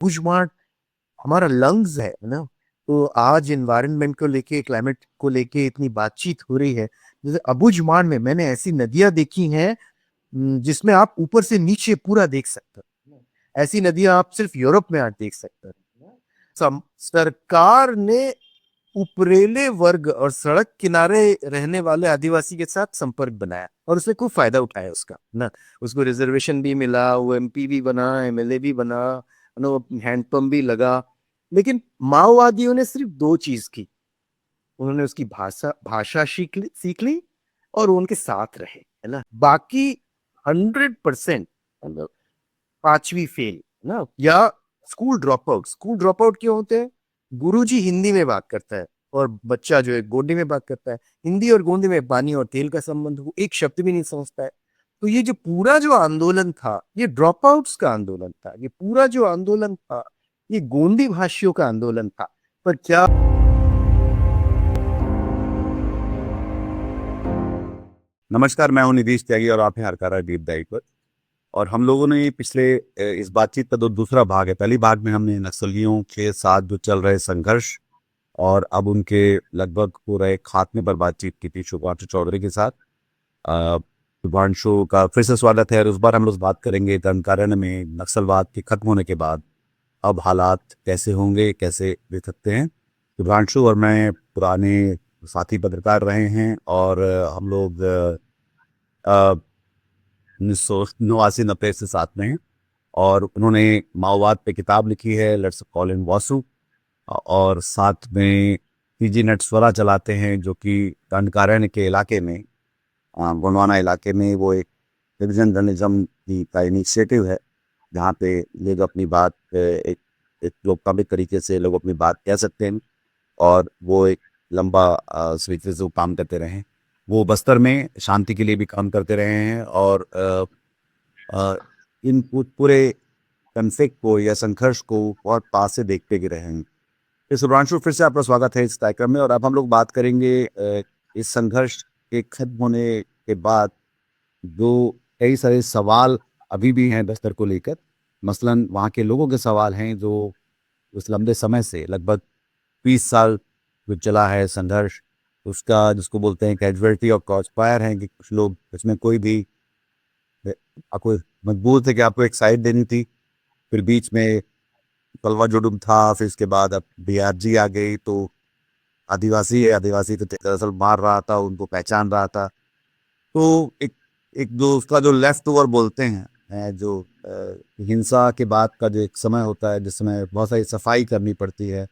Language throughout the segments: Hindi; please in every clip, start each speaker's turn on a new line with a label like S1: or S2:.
S1: बुशमार्ट हमारा लंग्स है ना। तो आज एनवायरनमेंट को लेके, क्लाइमेट को लेके इतनी बातचीत हो रही है। जैसे अबुझमाड़ में मैंने ऐसी नदियां देखी हैं जिसमें आप ऊपर से नीचे पूरा देख सकते हो। ऐसी नदियां आप सिर्फ यूरोप में आज देख सकते हो। सरकार ने उपरेले वर्ग और सड़क किनारे रहने वाले आदिवासी के साथ संपर्क बनाया और उससे खूब फायदा उठाया उसका ना। उसको रिजर्वेशन भी मिला, वो एमपी भी बना, एमएलए भी बना, नो हैंडपंप भी लगा। लेकिन माओवादियों ने सिर्फ दो चीज की। उन्होंने उसकी भाषा भाषा सीख ली और वो उनके साथ रहे, है ना। बाकी 100% मतलब पांचवी फेल ना, या स्कूल ड्रॉप आउट क्यों होते हैं? गुरुजी हिंदी में बात करता है और बच्चा जो है गोंडी में बात करता है। हिंदी और गोंडी में पानी और तेल का संबंध, वो एक शब्द भी नहीं समझता है। तो ये जो पूरा जो आंदोलन था, ये ड्रॉप आउट्स का आंदोलन था। ये पूरा जो आंदोलन था, ये गोंडी भाषियों का आंदोलन था। पर क्या
S2: नमस्कार, मैं हूं निधीश त्यागी और आप हैं हरकारा डीप डाइव पर। और हम लोगों ने पिछले इस बातचीत का जो दूसरा भाग है, पहली भाग में हमने नक्सलियों के साथ जो चल रहे संघर्ष और अब उनके लगभग हो रहे खात्मे पर बातचीत की थी शुभांशु चौधरी के साथ। शुभांशु का फिर से स्वागत है और इस बार हम लोग बात करेंगे दंडकारण्य में नक्सलवाद के खत्म होने के बाद अब हालात कैसे होंगे, कैसे दिख सकते हैं। शुभांशु और मैं पुराने साथी पत्रकार रहे हैं और हम लोग 1989 से साथ में हैं। और उन्होंने माओवाद पे किताब लिखी है, लेट्स कॉल इन वासु। और साथ में पीजी नेट स्वरा चलाते हैं, जो कि दंडकारण्य के इलाके में, गोंडवाना इलाके में, वो एक सिटीजन जर्नलिज्म की का इनिशिएटिव है, जहाँ पे लोग अपनी बात एक लोकतांत्रिक तरीके से लोग अपनी बात कह सकते हैं। और वो एक लंबा तरीके से वो काम करते रहे हैं। वो बस्तर में शांति के लिए भी काम करते रहे हैं और इन पूरे कन्फ्लिक्ट को या संघर्ष को बहुत पास से देखते भी रहे हैं। इस शुभांशु, फिर से आपका स्वागत है इस कार्यक्रम में। और अब हम लोग बात करेंगे इस संघर्ष के खत्म होने के बाद जो कई सारे सवाल अभी भी हैं बस्तर को लेकर। मसलन वहाँ के लोगों के सवाल हैं जो उस लंबे समय से, लगभग 20 साल जो चला है संघर्ष, उसका जिसको बोलते हैं कैजुअलिटी और क्रॉस फायर है, कि कुछ लोग इसमें कोई भी आपको मजबूर थे कि आपको एक साइड देनी थी। फिर बीच में कलवा जुडुम था, फिर इसके बाद अब डीआरजी आ गई। तो आदिवासी है, आदिवासी तो दरअसल मार रहा था, उनको पहचान रहा था। तो एक एक जो उसका जो लेफ्ट ओवर बोलते हैं, जो हिंसा के बाद का जो एक समय होता है जिसमें बहुत सारी सफाई करनी पड़ती है,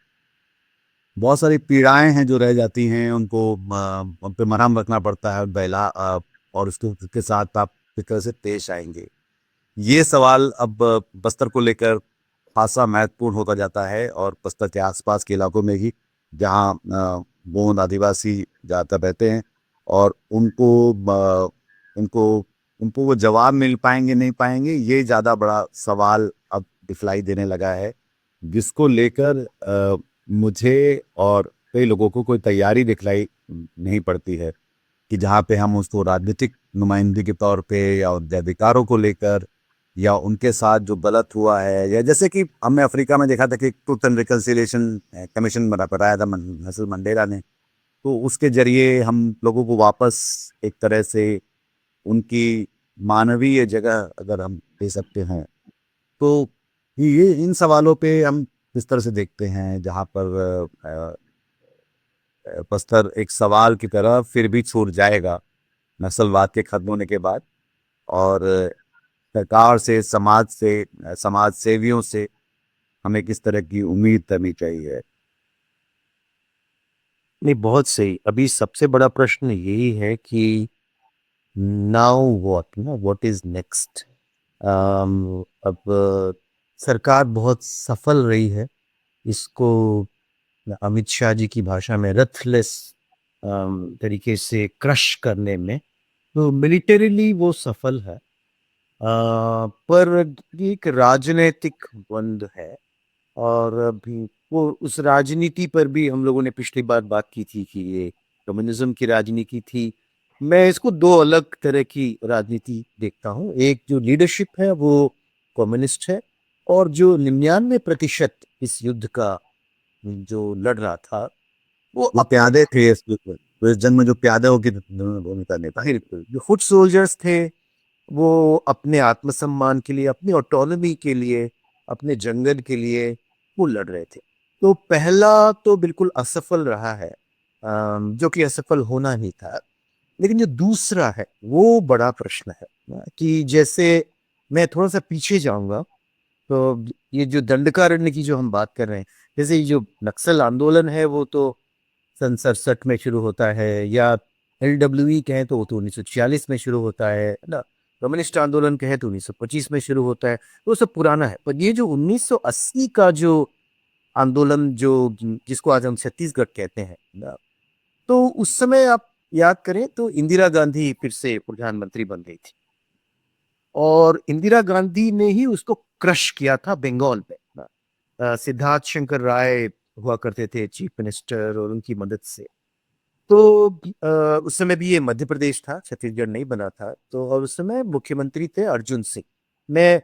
S2: बहुत सारी पीड़ाएं हैं जो रह जाती हैं, उनको उन पे मरहम रखना पड़ता है, बहला और उसके साथ आप किस तरह से पेश आएंगे। ये सवाल अब बस्तर को लेकर खासा महत्वपूर्ण होता जाता है, और बस्तर के आसपास के इलाकों में ही, जहाँ गोंड आदिवासी ज़्यादातर रहते हैं। और उनको उनको वो जवाब मिल पाएंगे नहीं पाएंगे, ये ज़्यादा बड़ा सवाल अब दिखलाई देने लगा है, जिसको लेकर मुझे और कई लोगों को कोई तैयारी दिखलाई नहीं पड़ती है, कि जहाँ पे हम उसको राजनीतिक नुमाइंदगी के तौर पे या उनके अधिकारों को लेकर या उनके साथ जो गलत हुआ है, या जैसे कि हमने अफ्रीका में देखा था कि ट्रूथ एंड रिकन्सिलिएशन कमीशन बनाया था नेल्सन मंडेला ने। तो उसके जरिए हम लोगों को वापस एक तरह से उनकी मानवीय जगह अगर हम दे सकते हैं, तो ये इन सवालों पे हम किस तरह से देखते हैं, जहाँ पर बस्तर एक सवाल की तरह फिर भी छूट जाएगा नस्लवाद के खत्म होने के बाद। और सरकार से, समाज सेवियों से हमें किस तरह की उम्मीद करनी चाहिए।
S1: नहीं, बहुत सही। अभी सबसे बड़ा प्रश्न यही है कि नाउ व्हाट, ना व्हाट इज नेक्स्ट। अब सरकार बहुत सफल रही है इसको अमित शाह जी की भाषा में रथलेस तरीके से क्रश करने में। तो मिलिटरीली वो सफल है। पर ये एक राजनीतिक द्वंद है। और अभी वो उस राजनीति पर भी हम लोगों ने पिछली बार बात की थी कि ये कम्युनिज्म की राजनीति थी। मैं इसको दो अलग तरह की राजनीति देखता हूँ। एक जो लीडरशिप है वो कम्युनिस्ट है, और जो 99% इस युद्ध का जो लड़ रहा था वो
S2: वो प्यादे थे इस युद्ध में, तो इस जंग में जो प्यादों की भूमिका निभाई।
S1: बिल्कुल जो फुट सोल्जर्स थे वो अपने आत्मसम्मान के लिए, अपनी ऑटोनॉमी के लिए, अपने जंगल के लिए वो लड़ रहे थे। तो पहला तो बिल्कुल असफल रहा है, जो कि असफल होना ही था। लेकिन जो दूसरा है वो बड़ा प्रश्न है कि जैसे मैं थोड़ा सा पीछे जाऊंगा तो ये जो दंडकारण्य की जो हम बात कर रहे हैं, जैसे ये जो नक्सल आंदोलन है वो तो सन 67 में शुरू होता है, या LWE कहें तो वो तो 1946 में शुरू होता है ना। कम्युनिस्ट आंदोलन कहें तो 1925 में शुरू होता है, तो वो सब पुराना है। पर ये जो 1980 का जो आंदोलन जो जिसको आज हम छत्तीसगढ़ कहते हैं ना, तो उस समय आप याद करें तो इंदिरा गांधी फिर से प्रधानमंत्री बन गई थी, और इंदिरा गांधी ने ही उसको क्रश किया था बंगाल पे ना। सिद्धार्थ शंकर राय हुआ करते थे चीफ मिनिस्टर, और उनकी मदद से तो उस समय भी ये मध्य प्रदेश था, छत्तीसगढ़ नहीं बना था। तो और उस समय मुख्यमंत्री थे अर्जुन सिंह। मैं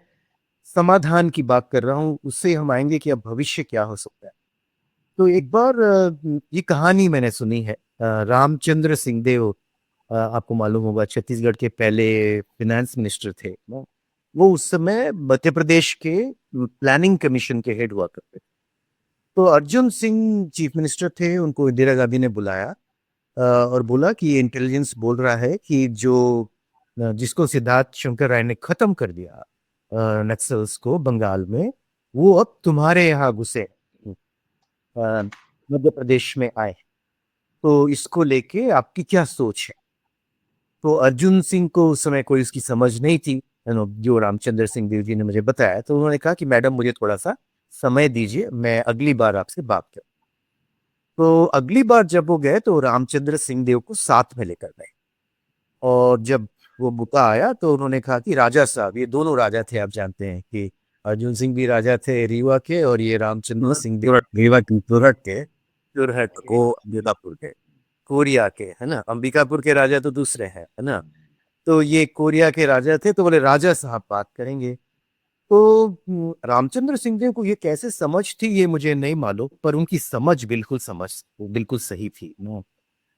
S1: समाधान की बात कर रहा हूँ, उससे हम आएंगे कि अब भविष्य क्या हो सकता है। तो एक बार ये कहानी मैंने सुनी है, रामचंद्र सिंहदेव, आपको मालूम होगा छत्तीसगढ़ के पहले फिनेंस मिनिस्टर थे ना। वो उस समय मध्य प्रदेश के प्लानिंग कमीशन के हेड हुआ करते थे। तो अर्जुन सिंह चीफ मिनिस्टर थे, उनको इंदिरा गांधी ने बुलाया और बोला कि ये इंटेलिजेंस बोल रहा है कि जो जिसको सिद्धार्थ शंकर राय ने खत्म कर दिया नक्सल्स को बंगाल में, वो अब तुम्हारे यहाँ घुसे, मध्य प्रदेश में आए। तो इसको लेके आपकी क्या सोच है? तो अर्जुन सिंह को उस समय कोई उसकी समझ नहीं थी, जो रामचंद्र सिंह देव जी ने मुझे बताया। तो उन्होंने कहा कि मैडम मुझे थोड़ा सा समय दीजिए, मैं अगली बार आपसे बात करूं। तो अगली बार जब वो गए तो रामचंद्र सिंह देव को साथ में लेकर गए, और जब वो बुका आया तो उन्होंने कहा कि राजा साहब, ये दोनों राजा थे, आप जानते हैं कि अर्जुन सिंह भी राजा थे रीवा के, और ये रामचंद्र सिंह देव
S2: रीवा की तुरहट के
S1: जोरहट के,
S2: को अंबिकापुर के।
S1: कोरिया के, है ना। अंबिकापुर के राजा तो दूसरे हैं, है ना। तो ये कोरिया के राजा थे, तो बोले राजा साहब बात करेंगे। तो रामचंद्र सिंह देव को ये कैसे समझ थी ये मुझे नहीं मालूम, पर उनकी समझ बिल्कुल सही थी ना।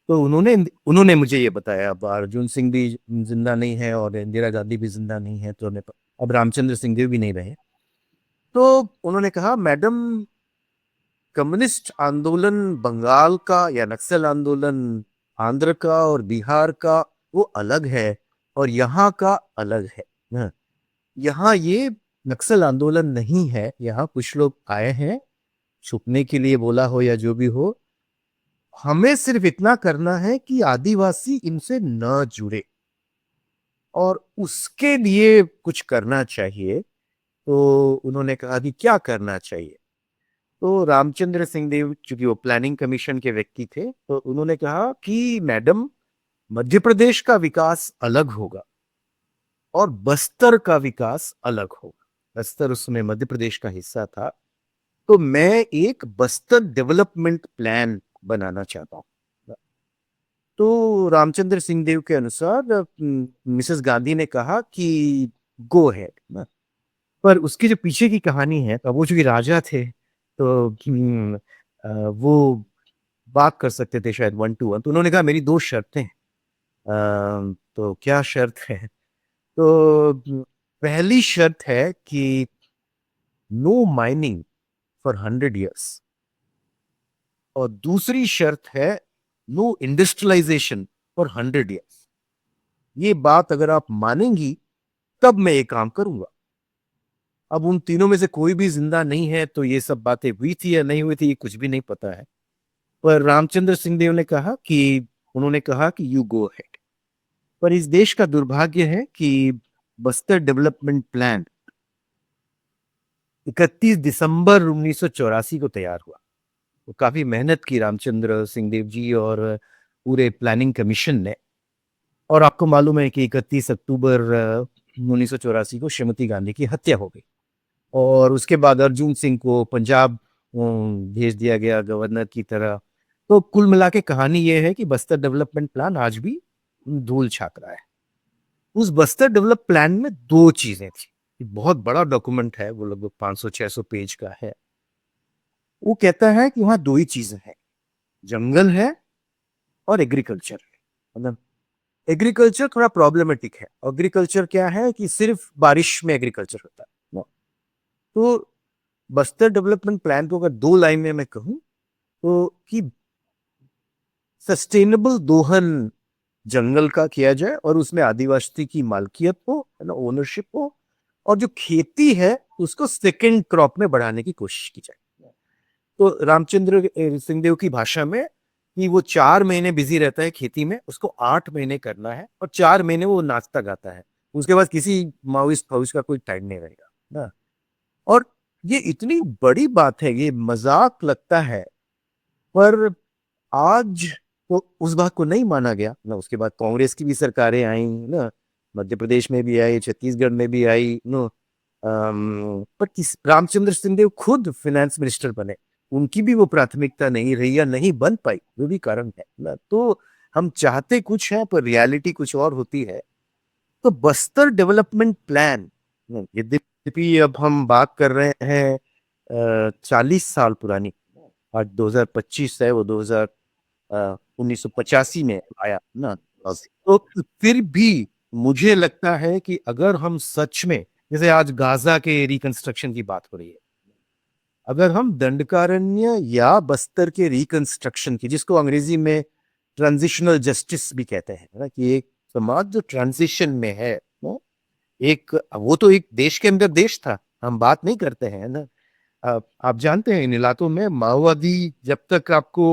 S1: तो उन्होंने उन्होंने मुझे ये बताया, अब अर्जुन सिंह भी जिंदा नहीं है और इंदिरा गांधी भी जिंदा नहीं है, तो अब रामचंद्र सिंह देव भी नहीं रहे। तो उन्होंने कहा मैडम, कम्युनिस्ट आंदोलन बंगाल का या नक्सल आंदोलन आंध्र का और बिहार का वो अलग है, और यहाँ का अलग है ना। यहाँ ये नक्सल आंदोलन नहीं है, यहाँ कुछ लोग आए हैं छुपने के लिए बोला हो या जो भी हो। हमें सिर्फ इतना करना है कि आदिवासी इनसे न जुड़े, और उसके लिए कुछ करना चाहिए। तो उन्होंने कहा कि क्या करना चाहिए। तो रामचंद्र सिंह देव चूंकि वो प्लानिंग कमीशन के व्यक्ति थे, तो उन्होंने कहा कि मैडम, मध्य प्रदेश का विकास अलग होगा और बस्तर का विकास अलग होगा। बस्तर उस समय मध्य प्रदेश का हिस्सा था। तो मैं एक बस्तर डेवलपमेंट प्लान बनाना चाहता हूँ। तो रामचंद्र सिंह देव के अनुसार मिसेस गांधी ने कहा कि गो हैड। पर उसकी जो पीछे की कहानी है, तो वो चूंकि राजा थे तो वो बात कर सकते थे शायद 1 to 1। तो उन्होंने कहा मेरी 2 शर्तें हैं। तो क्या शर्त है? तो पहली शर्त है कि नो माइनिंग फॉर 100 years, और दूसरी शर्त है नो इंडस्ट्रियलाइजेशन फॉर 100 years। ये बात अगर आप मानेंगी तब मैं ये काम करूंगा। अब उन तीनों में से कोई भी जिंदा नहीं है, तो ये सब बातें हुई थी या नहीं हुई थी ये कुछ भी नहीं पता है। पर रामचंद्र सिंह देव ने कहा कि उन्होंने कहा कि यू गो अहेड। पर इस देश का दुर्भाग्य है कि बस्तर डेवलपमेंट प्लान 31 दिसंबर 1984 को तैयार हुआ। तो काफी मेहनत की रामचंद्र सिंह देव जी और पूरे प्लानिंग कमीशन ने। और आपको मालूम है कि 31 अक्टूबर 1984 को श्रीमती गांधी की हत्या हो गई, और उसके बाद अर्जुन सिंह को पंजाब भेज दिया गया गवर्नर की तरह। तो कुल मिला के कहानी यह है कि बस्तर डेवलपमेंट प्लान आज भी धूल छाक रहा है। उस बस्तर डेवलप प्लान में 2 चीजें थी। एक बहुत बड़ा डॉक्यूमेंट है, वो लगभग 500-600 पेज का है। वो कहता है कि वहाँ दो ही चीजें हैं, जंगल है और एग्रीकल्चर है। मतलब एग्रीकल्चर थोड़ा प्रॉब्लमेटिक है। एग्रीकल्चर क्या है कि सिर्फ बारिश में एग्रीकल्चर होता है ना। तो बस्तर डेवलपमेंट प्लान को अगर दो लाइन में मैं कहूँ तो कि सस्टेनेबल दोहन जंगल का किया जाए और उसमें आदिवासी की मालकियत हो, है ना, ओनरशिप हो, और जो खेती है उसको सेकंड क्रॉप में बढ़ाने की कोशिश की जाए। तो रामचंद्र सिंहदेव की भाषा में कि वो 4 महीने बिजी रहता है खेती में, उसको 8 महीने करना है और 4 महीने वो नाचता गाता है। उसके बाद किसी माओइस्ट फौज का कोई टाइम नहीं रहेगा ना। और ये इतनी बड़ी बात है, ये मजाक लगता है, पर आज तो उस बात को नहीं माना गया ना। उसके बाद कांग्रेस की भी सरकारें आई ना, मध्य प्रदेश में भी आई, छत्तीसगढ़ में भी आई नो। पर किस रामचंद्र सिंहदेव खुद फाइनेंस मिनिस्टर बने, उनकी भी वो प्राथमिकता नहीं रही या नहीं बन पाई, वो भी कारण है ना। तो हम चाहते कुछ है पर रियलिटी कुछ और होती है। तो बस्तर डेवलपमेंट प्लान, यद्यपि अब हम बात कर रहे हैं 40 साल पुरानी, आज 2025 है, वो 1985 में आया ना। तो फिर भी मुझे लगता है कि अगर हम सच में, जैसे आज गाजा के रिकंस्ट्रक्शन की बात हो रही है, अगर हम दंडकारण्य या बस्तर के रिकंस्ट्रक्शन की, जिसको अंग्रेजी में ट्रांजिशनल जस्टिस भी कहते हैं ना, कि एक समाज जो ट्रांजिशन में है ना, एक वो तो एक देश के अंदर देश था, हम बात नहीं करते हैं ना। आप जानते हैं इन इलाकों में माओवादी जब तक आपको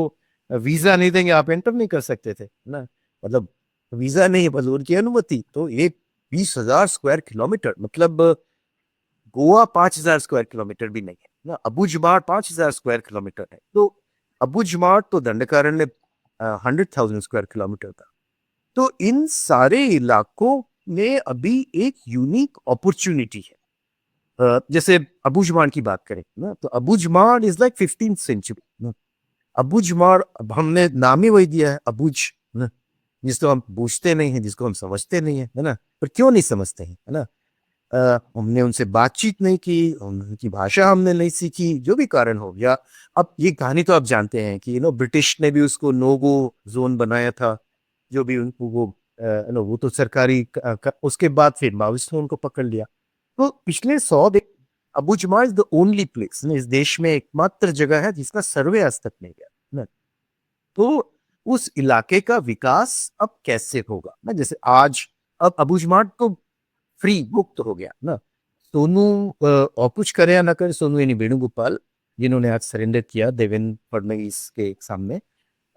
S1: वीजा नहीं देंगे आप एंटर नहीं कर सकते थे ना। मतलब वीजा नहीं, बस उनकी अनुमति। तो एक 20,000 स्क्वायर किलोमीटर, मतलब गोवा 5,000 स्क्वायर किलोमीटर भी नहीं है ना, अबुझमाड़ 5,000 स्क्वायर किलोमीटर है। तो अबुझमाड़ तो दंडकारण्य 100,000 स्क्वायर किलोमीटर था। तो इन सारे इलाकों में अभी एक यूनिक अपॉर्चुनिटी है। जैसे अबुझमाड़ की बात करें ना, तो Abujhmarh is like 15th century ना। अबुझमाड़, अब हमने नाम ही वही दिया है, अबुझ ना, जिसको हम बूझते नहीं है, जिसको हम समझते नहीं है ना। पर क्यों नहीं समझते हैं, है ना? हमने उनसे बातचीत नहीं की, उनकी भाषा हमने नहीं सीखी, जो भी कारण हो गया। अब ये कहानी तो आप जानते हैं कि ब्रिटिश ने भी उसको नो गो जोन बनाया था, जो भी उनको वो वो तो सरकारी उसके बाद फिर माओइस्ट ने उनको पकड़ लिया। तो पिछले 100 दिन Abujhmarh is the only place, इस देश में एकमात्र जगह है जिसका सर्वे आज तक नहीं गया ना। तो उस इलाके का विकास अब कैसे होगा ना, जैसे आज अब अबुझमाड़ तो फ्री मुक्त हो गया ना। सोनू और कुछ करे या ना करे, सोनू यानी वेणुगोपाल, जिन्होंने आज सरेंडर किया देवेंद्र फडणवीस के सामने,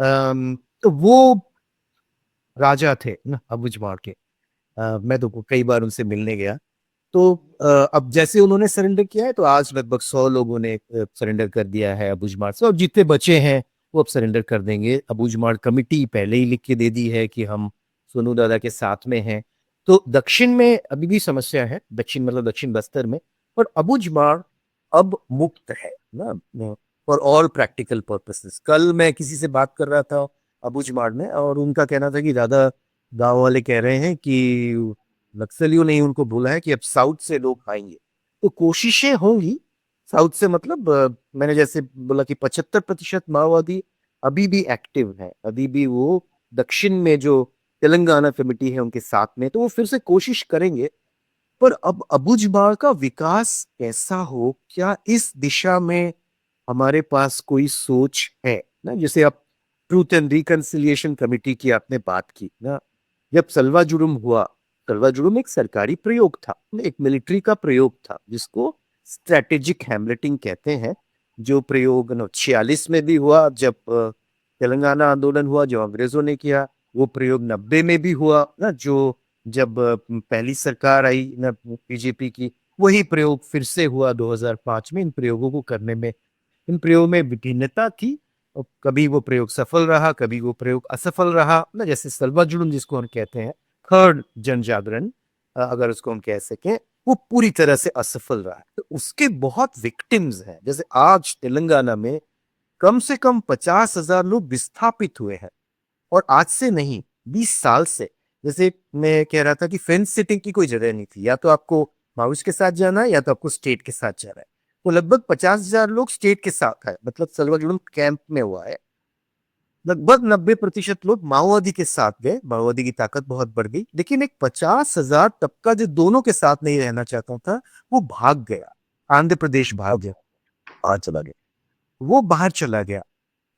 S1: तो वो राजा थे ना अबुझमाड़ के। मैं तो कई बार उनसे मिलने गया। तो अब जैसे उन्होंने सरेंडर किया है, तो आज लगभग 100 लोगों ने सरेंडर कर दिया है अबुझमाड़ से, और जितने बचे हैं वो अब सरेंडर कर देंगे। अबुझमाड़ कमिटी पहले ही लिख के दे दी है कि हम सोनू दादा के साथ में हैं। तो दक्षिण में अभी भी समस्या है, दक्षिण मतलब दक्षिण बस्तर में, पर अबुझमाड़ अब मुक्त है ना फॉर ऑल प्रैक्टिकल पर्पसेस। कल मैं किसी से बात कर रहा था अबुझमाड़ में, और उनका कहना था कि दादा, गांव वाले कह रहे हैं कि नक्सलियों ने ही उनको बोला है कि अब साउथ से लोग आएंगे। तो कोशिशें होंगी साउथ से, मतलब मैंने जैसे बोला कि 75% माओवादी अभी भी एक्टिव है, अभी भी वो दक्षिण में जो तेलंगाना कमेटी है उनके साथ में, तो वो फिर से कोशिश करेंगे। पर अब अबुझमाड़ का विकास कैसा हो, क्या इस दिशा में हमारे पास कोई सोच है ना? जैसे अब ट्रूथ एंड रिकंसिलिएशन कमेटी की आपने बात की ना, जब सलवा जुर्म हुआ, सलवा जुर्म एक सरकारी प्रयोग था, एक मिलिट्री का प्रयोग था, जिसको स्ट्रेटेजिक हैमलेटिंग कहते हैं। जो प्रयोग 46 में भी हुआ, जब तेलंगाना आंदोलन हुआ जो अंग्रेजों ने किया। वो प्रयोग 90 में भी हुआ ना, जो जब पहली सरकार आई ना बीजेपी की, वही प्रयोग फिर से हुआ 2005 में। इन प्रयोगों को करने में, इन प्रयोग में विभिन्नता थी, और कभी वो प्रयोग सफल रहा, कभी वो प्रयोग असफल रहा ना। जैसे सलवा जुलूम जिसको हम कहते हैं, थर्ड जन जागरण अगर उसको हम कह सकें, वो पूरी तरह से असफल रहा है। तो उसके बहुत विक्टिम्स हैं। जैसे आज तेलंगाना में कम से कम 50,000 लोग विस्थापित हुए हैं, और आज से नहीं, 20 साल से। जैसे मैं कह रहा था कि फेंस सिटिंग की कोई जगह नहीं थी, या तो आपको माओइस्ट के साथ जाना है या तो आपको स्टेट के साथ जाना है। वो लगभग 50,000 लोग स्टेट के साथ है, मतलब सलवा कैंप में हुआ है। लगभग 90% लोग माओवादी के साथ गए, माओवादी की ताकत बहुत बढ़ गई, लेकिन एक 50,000 तबका जो दोनों के साथ नहीं रहना चाहता था, वो भाग गया, आंध्र प्रदेश भाग गया,
S2: आज चला गया।
S1: वो बाहर चला गया।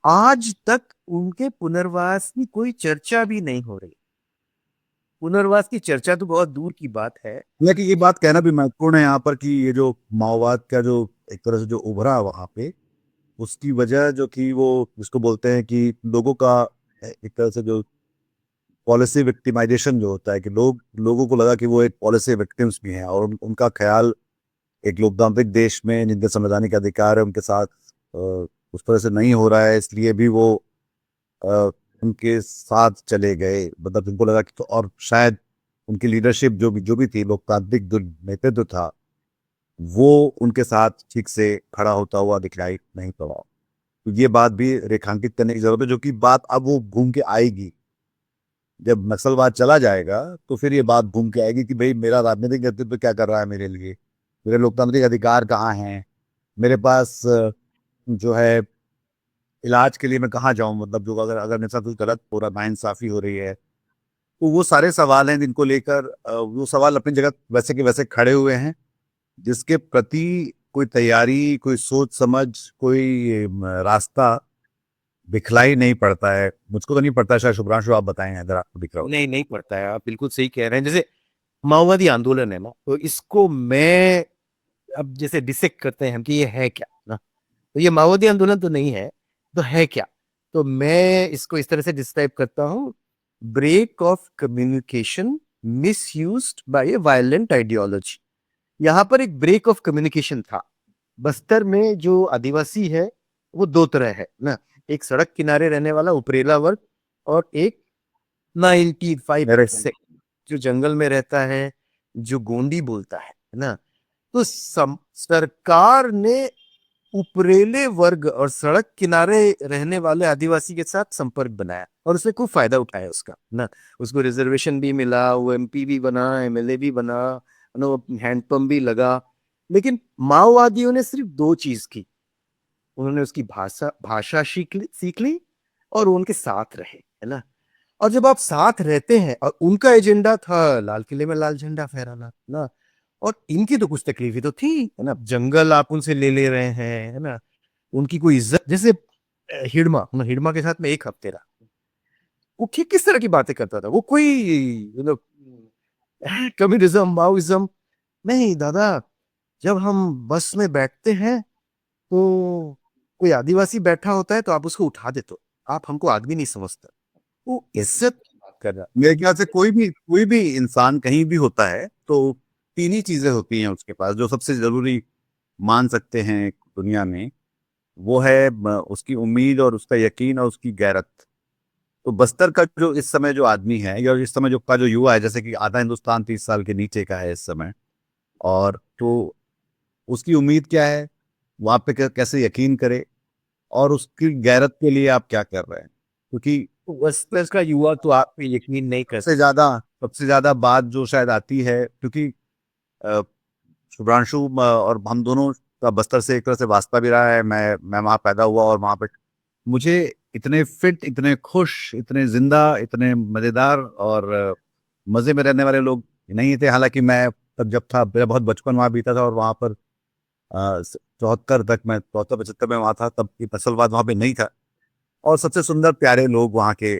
S1: आज तक उनके पुनर्वास की कोई चर्चा भी नहीं हो रही। पुनर्वास की चर्चा तो बहुत दूर की बात है।
S2: लेकिन ये बात कहना भी महत्वपूर्ण है यहाँ पर कि ये जो माओवाद का जो एक तरह से जो उभरा वहां पे, उसकी वजह जो कि वो जिसको बोलते हैं कि लोगों का एक तरह से जो पॉलिसी विक्टिमाइजेशन जो होता है कि लोगों को लगा कि वो एक पॉलिसी विक्टिम्स भी हैं और उनका ख्याल एक लोकतांत्रिक देश में जिनके संवैधानिक अधिकार है उनके साथ उस तरह से नहीं हो रहा है, इसलिए भी वो अ, उनके साथ चले गए। मतलब उनको लगा कि तो और शायद उनकी लीडरशिप जो भी थी, लोकतांत्रिक जो नेतृत्व था, वो उनके साथ ठीक से खड़ा होता हुआ दिखलाई नहीं पड़ा। तो ये बात भी रेखांकित करने की जरूरत है, जो कि बात अब वो घूम के आएगी। जब नक्सलवाद चला जाएगा तो फिर ये बात घूम के आएगी कि भाई मेरा राजनीतिक नेतृत्व क्या कर रहा है मेरे लिए, मेरे लोकतांत्रिक अधिकार कहाँ हैं, मेरे पास जो है इलाज के लिए मैं कहाँ जाऊं, मतलब जो अगर अगर मेरे साथ कुछ गलत हो रहा, नाइंसाफी हो रही है। तो वो सारे सवाल हैं जिनको लेकर वो सवाल अपनी जगह वैसे के वैसे खड़े हुए हैं, जिसके प्रति कोई तैयारी, कोई सोच समझ, कोई रास्ता दिखलाई नहीं पड़ता है। मुझको तो नहीं पड़ता, शायद शुभ्रांशु आप बताएं अगर आपको दिख रहा हो।
S1: नहीं, नहीं पड़ता है, आप बिल्कुल सही कह रहे हैं। जैसे माओवादी आंदोलन है ना, तो इसको मैं अब जैसे डिसेक्ट करते हैं हम कि ये है क्या ना, तो ये माओवादी आंदोलन तो नहीं है, तो है क्या? तो मैं इसको इस तरह से डिस्क्राइब करता हूँ: break of communication misused by a violent ideology. यहाँ पर एक ब्रेक ऑफ कम्युनिकेशन था। बस्तर में जो आदिवासी है वो दो तरह है ना, एक सड़क किनारे रहने वाला उपरेला वर्ग, और एक 95% जो जंगल में रहता है, जो गोंडी बोलता है ना। तो सरकार ने उपरेले वर्ग और सड़क किनारे रहने वाले आदिवासी के साथ संपर्क बनाया और उससे खूब फायदा उठाया उसका ना। उसको रिजर्वेशन भी मिला, वो एमपी भी बना, एमएलए भी बना, नो हैंडपंप भी लगा। लेकिन माओवादियों ने सिर्फ दो चीज की: उन्होंने उसकी भाषा भाषा सीख ली और वो उनके साथ रहे, है ना। और जब आप साथ रहते हैं, और उनका एजेंडा था लाल किले में लाल झंडा फहराना ना, और इनकी तो कुछ तकलीफें तो थी, है ना। जंगल आप उनसे ले ले रहे हैं, है ना। उनकी कोई इज्जत, जैसे हिडमा ना, हिडमा के साथ में एक हफ्ते रहा। वो किस तरह की बातें करता था, वो कोई मतलब कम्युनिज्म माओइज्म नहीं दादा। जब हम बस में बैठते हैं तो कोई आदिवासी बैठा होता है तो आप उसको उठा देते हो, आप हमको आदमी नहीं समझते। वो इज्जत की बात कर रहा।
S2: मेरे ख्याल से कोई भी इंसान कहीं भी होता है तो तीन ही चीजें होती हैं उसके पास जो सबसे जरूरी मान सकते हैं दुनिया में। वो है उसकी उम्मीद और उसका यकीन और उसकी गैरत। तो बस्तर का जो इस समय जो आदमी है या इस समय जो का जो युवा है, जैसे कि आधा हिंदुस्तान 30 साल के नीचे का है इस समय, और तो उसकी उम्मीद क्या है, वहां पे कैसे यकीन करे, और उसकी गैरत के लिए आप क्या कर रहे हैं। क्योंकि
S1: बस्तर का युवा तो आप पे यकीन नहीं कर
S2: सबसे ज्यादा सबसे ज्यादा बात जो शायद आती है, क्योंकि अ, शुभ्रांशु और हम दोनों का बस्तर से एक तरह से वास्ता भी रहा है। मैं वहाँ पैदा हुआ और वहाँ पे मुझे इतने फिट, इतने खुश, इतने जिंदा, इतने मजेदार और मजे में रहने वाले लोग नहीं थे। हालांकि मैं तब जब था, मेरा बहुत बचपन वहाँ बीता था और वहाँ पर 74 तक, मैं 74-75 में वहाँ था, तब ये नस्लवाद वहाँ पे नहीं था। और सबसे सुंदर प्यारे लोग वहाँ के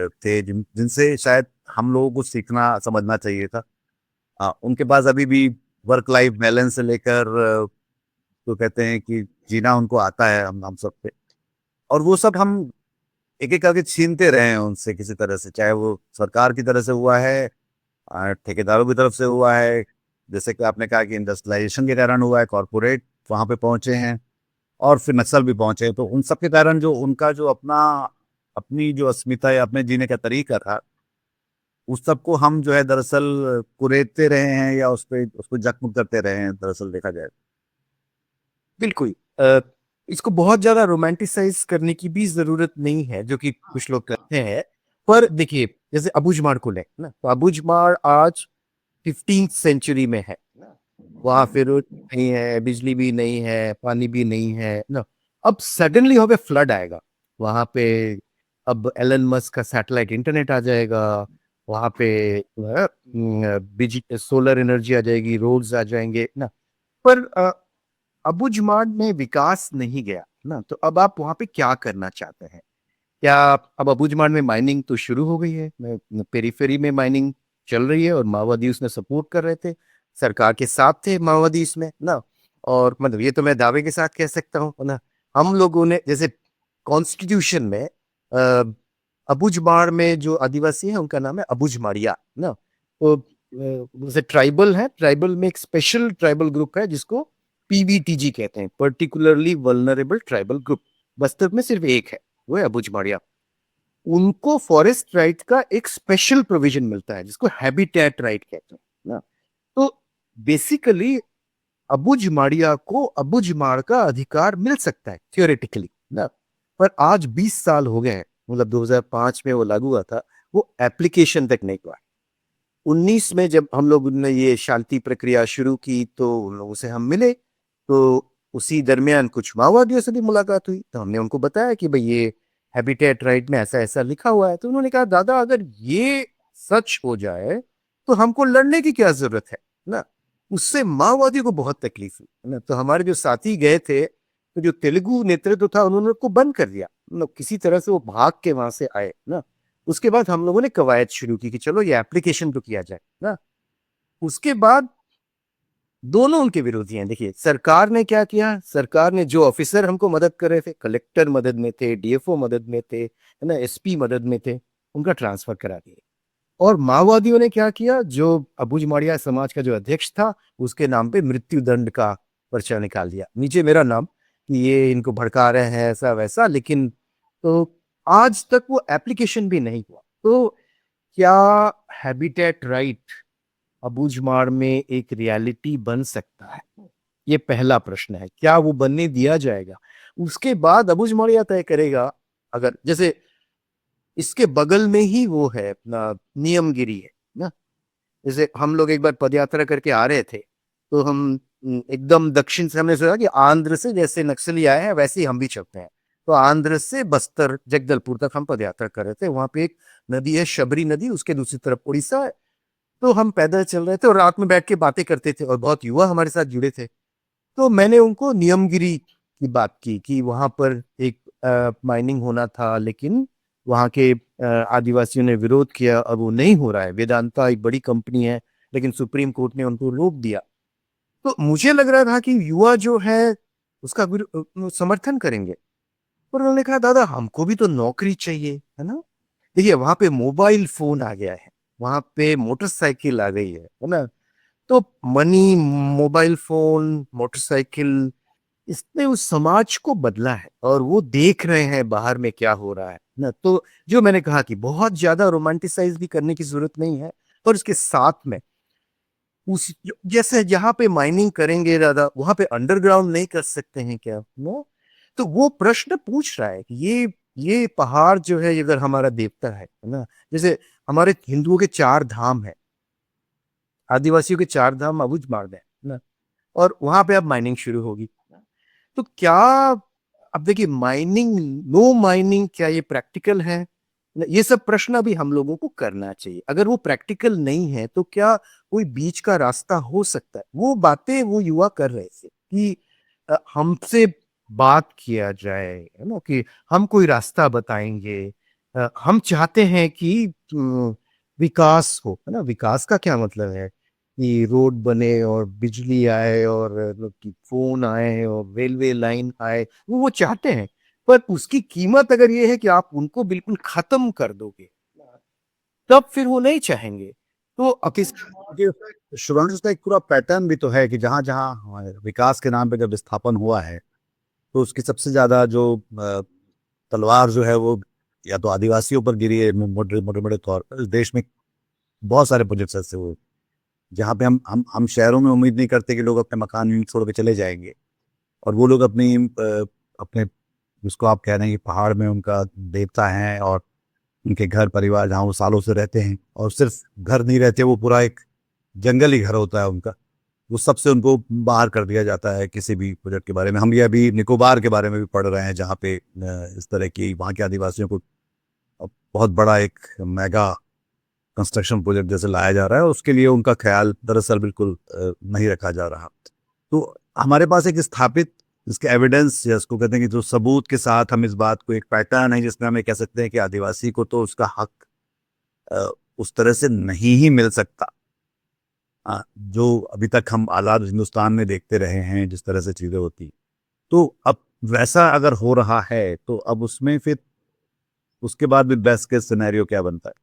S2: थे जिनसे शायद हम लोगों को सीखना समझना चाहिए था। उनके पास अभी भी वर्क लाइफ बैलेंस से लेकर तो कहते हैं कि जीना उनको आता है हम सब पे। और वो सब हम एक एक करके छीनते रहे हैं उनसे किसी तरह से, चाहे वो सरकार की तरफ से हुआ है, ठेकेदारों की तरफ से हुआ है, जैसे कि आपने कहा कि इंडस्ट्रियलाइजेशन के कारण हुआ है, कॉरपोरेट वहां पे पहुंचे हैं, और फिर नक्सल भी पहुंचे हैं। तो उन सब के कारण जो उनका जो अपनी जो अस्मिता या अपने जीने का तरीका था, उस सब को हम जो है दरअसल कुरेदते रहे हैं या उसको जख्म करते रहे हैं, दरअसल देखा जाए।
S1: बिल्कुल। इसको बहुत ज्यादा रोमांटिसाइज करने की भी जरूरत नहीं है, जो कि कुछ लोग करते हैं। पर देखिए, जैसे अबुझमाड़ को ले ना, तो अबुझमाड़ आज 15th सेंचुरी में है ना। वहां फिर रोड नहीं है, बिजली भी नहीं है, पानी भी नहीं है ना। अब सडनली वहां पे फ्लड आएगा, वहां पे अब एलन मस्क का सैटेलाइट इंटरनेट आ जाएगा, वहां पे बिजली सोलर एनर्जी आ जाएगी, रोड्स आ जाएंगे ना। पर अबुझमाड़ में विकास नहीं गया ना, तो अब आप वहां पे क्या करना चाहते हैं? क्या अब अबुझमाड़ में माइनिंग तो शुरू हो गई है, पेरीफेरी में माइनिंग चल रही है और माओवादी उसमें सपोर्ट कर रहे थे, सरकार के साथ थे माओवादी इसमें ना। और मतलब ये तो मैं दावे के साथ कह सकता हूँ ना। हम लोगों ने जैसे कॉन्स्टिट्यूशन में अबुझमाड़ में जो आदिवासी है उनका नाम है अबुझमाड़िया ना। तो जैसे ट्राइबल है, ट्राइबल में एक स्पेशल ट्राइबल ग्रुप है जिसको पीवीटीजी कहते हैं, particularly vulnerable tribal group. Bastar में सिर्फ एक है, वो है अबुझमाड़िया। उनको फॉरेस्ट राइट का एक स्पेशल प्रोविजन मिलता है जिसको हैबिटेट राइट कहते हैं ना। तो बेसिकली अबुझमाड़िया को अबुझमाड़ का अधिकार मिल सकता है थियोरेटिकली ना। पर आज 20 साल हो गए हैं, मतलब 2005 में वो लागू हुआ था, वो एप्लीकेशन तक नहीं हुआ। 19 में जब हम लोग ने ये शांति प्रक्रिया शुरू की तो उन लोगों से हम मिले, तो उसी दरमियान कुछ माओवादियों से भी मुलाकात हुई, तो हमने उनको बताया कि भाई ये हैबिटेट राइट में ऐसा ऐसा लिखा हुआ है। तो उन्होंने कहा दादा अगर ये सच हो जाए तो हमको लड़ने की क्या जरूरत है ना। उससे माओवादियों को बहुत तकलीफ हुई है ना। तो हमारे जो साथी गए थे, तो जो तेलुगु नेतृत्व था उन्होंने उसको बंद कर दिया, मतलब किसी तरह से वो भाग के वहां से आए ना। उसके बाद हम लोगों ने कवायद शुरू की कि चलो ये एप्लीकेशन तो किया जाए ना। उसके बाद दोनों उनके विरोधी हैं। देखिए सरकार ने क्या किया, सरकार ने जो ऑफिसर हमको मदद कर रहे थे, कलेक्टर मदद में थे, डीएफओ मदद में थे, है ना, एसपी मदद में थे, उनका ट्रांसफर करा दिया। और माओवादियों ने क्या किया, जो अबुझमाड़िया समाज का जो अध्यक्ष था उसके नाम पे मृत्यु दंड का पर्चा निकाल दिया, नीचे मेरा नाम, कि ये इनको भड़का रहे हैं ऐसा वैसा। लेकिन तो आज तक वो एप्लीकेशन भी नहीं हुआ। तो क्या हैबिटेट राइट अबूझमाड़ में एक रियलिटी बन सकता है? ये पहला प्रश्न है, क्या वो बनने दिया जाएगा? उसके बाद अबूझमाड़िया तय करेगा। अगर जैसे इसके बगल में ही वो है अपना नियमगिरी है ना। जैसे हम लोग एक बार पदयात्रा करके आ रहे थे, तो हम एकदम दक्षिण से हमने सोचा कि आंध्र से जैसे नक्सली आए हैं वैसे ही हम भी चलते हैं। तो आंध्र से बस्तर जगदलपुर तक हम पदयात्रा कर रहे थे, वहां पे एक नदी है शबरी नदी, उसके दूसरी तरफ उड़ीसा है। तो हम पैदल चल रहे थे और रात में बैठ के बातें करते थे और बहुत युवा हमारे साथ जुड़े थे। तो मैंने उनको नियमगिरी की बात की कि वहां पर एक माइनिंग होना था, लेकिन वहां के आदिवासियों ने विरोध किया, अब वो नहीं हो रहा है। वेदांता एक बड़ी कंपनी है, लेकिन सुप्रीम कोर्ट ने उनको रोक दिया। तो मुझे लग रहा था कि युवा जो है उसका समर्थन करेंगे। पर उन्होंने कहा दादा हमको भी तो नौकरी चाहिए, है ना। देखिए वहां पे मोबाइल फोन आ गया है, वहां पे मोटरसाइकिल आ गई है ना। तो मनी, मोबाइल फोन, मोटरसाइकिल, इसने उस समाज को बदला है और वो देख रहे हैं बाहर में क्या हो रहा है ना। तो जो मैंने कहा कि बहुत ज्यादा रोमांटिसाइज भी करने की जरूरत नहीं है, पर उसके साथ में उस जैसे जहां पे माइनिंग करेंगे दादा वहां पे अंडरग्राउंड नहीं कर सकते हैं क्या, नो। तो वो प्रश्न पूछ रहा है कि ये पहाड़ जो है अगर हमारा देवता है ना, जैसे हमारे हिंदुओं के 4 धाम है, आदिवासियों के 4 धाम अबुझमाड़ में है ना। और वहां पे अब माइनिंग शुरू होगी। तो क्या, अब देखिए माइनिंग, नो माइनिंग, क्या ये प्रैक्टिकल है? ये सब प्रश्न अभी हम लोगों को करना चाहिए। अगर वो प्रैक्टिकल नहीं है तो क्या कोई बीच का रास्ता हो सकता है? वो बातें वो युवा कर रहे थे कि हमसे बात किया जाए, है ना, कि हम कोई रास्ता बताएंगे। हम चाहते हैं कि विकास हो, है ना। विकास का क्या मतलब है कि रोड बने और बिजली आए और मतलब कि फोन आए और रेलवे लाइन आए, वो चाहते हैं। पर उसकी कीमत अगर ये है कि आप उनको बिल्कुल खत्म कर दोगे, तब फिर वो नहीं चाहेंगे। तो अब
S2: किस देखिए, शुभांशु उसका एक पूरा पैटर्न भी तो है कि जहां जहां विकास के नाम पे जब स्थापन हुआ है, तो उसकी सबसे ज्यादा जो तलवार जो है वो या तो आदिवासियों पर गिरी है, मोटे मोटे मोटे तौर पर। इस देश में बहुत सारे प्रोजेक्ट्स ऐसे हुए जहाँ पे हम शहरों में उम्मीद नहीं करते कि लोग अपने मकान छोड़ के चले जाएंगे, और वो लोग अपने जिसको आप कह रहे हैं कि पहाड़ में उनका देवता है, और उनके घर परिवार जहाँ वो सालों से रहते हैं, और सिर्फ घर नहीं रहते, वो पूरा एक जंगल ही घर होता है उनका। वो सबसे उनको बाहर कर दिया जाता है किसी भी प्रोजेक्ट के बारे में। हम ये अभी निकोबार के बारे में भी पढ़ रहे हैं, जहाँ पे इस तरह की वहाँ के आदिवासियों को बहुत बड़ा एक मेगा कंस्ट्रक्शन प्रोजेक्ट जैसे लाया जा रहा है, और उसके लिए उनका ख्याल दरअसल बिल्कुल नहीं रखा जा रहा। तो हमारे पास एक स्थापित इसके एविडेंस, या इसको कहते हैं कि जो सबूत के साथ हम इस बात को, एक पैटर्न है जिसमें हम ये कह सकते हैं कि आदिवासी को तो उसका हक अ, उस तरह से नहीं ही मिल सकता, जो अभी तक हम आज़ाद हिंदुस्तान में देखते रहे हैं जिस तरह से चीज़ें होती। तो अब वैसा अगर हो रहा है, तो अब उसमें फिर उसके बाद भी बेस्ट केस सिनेरियो क्या बनता है?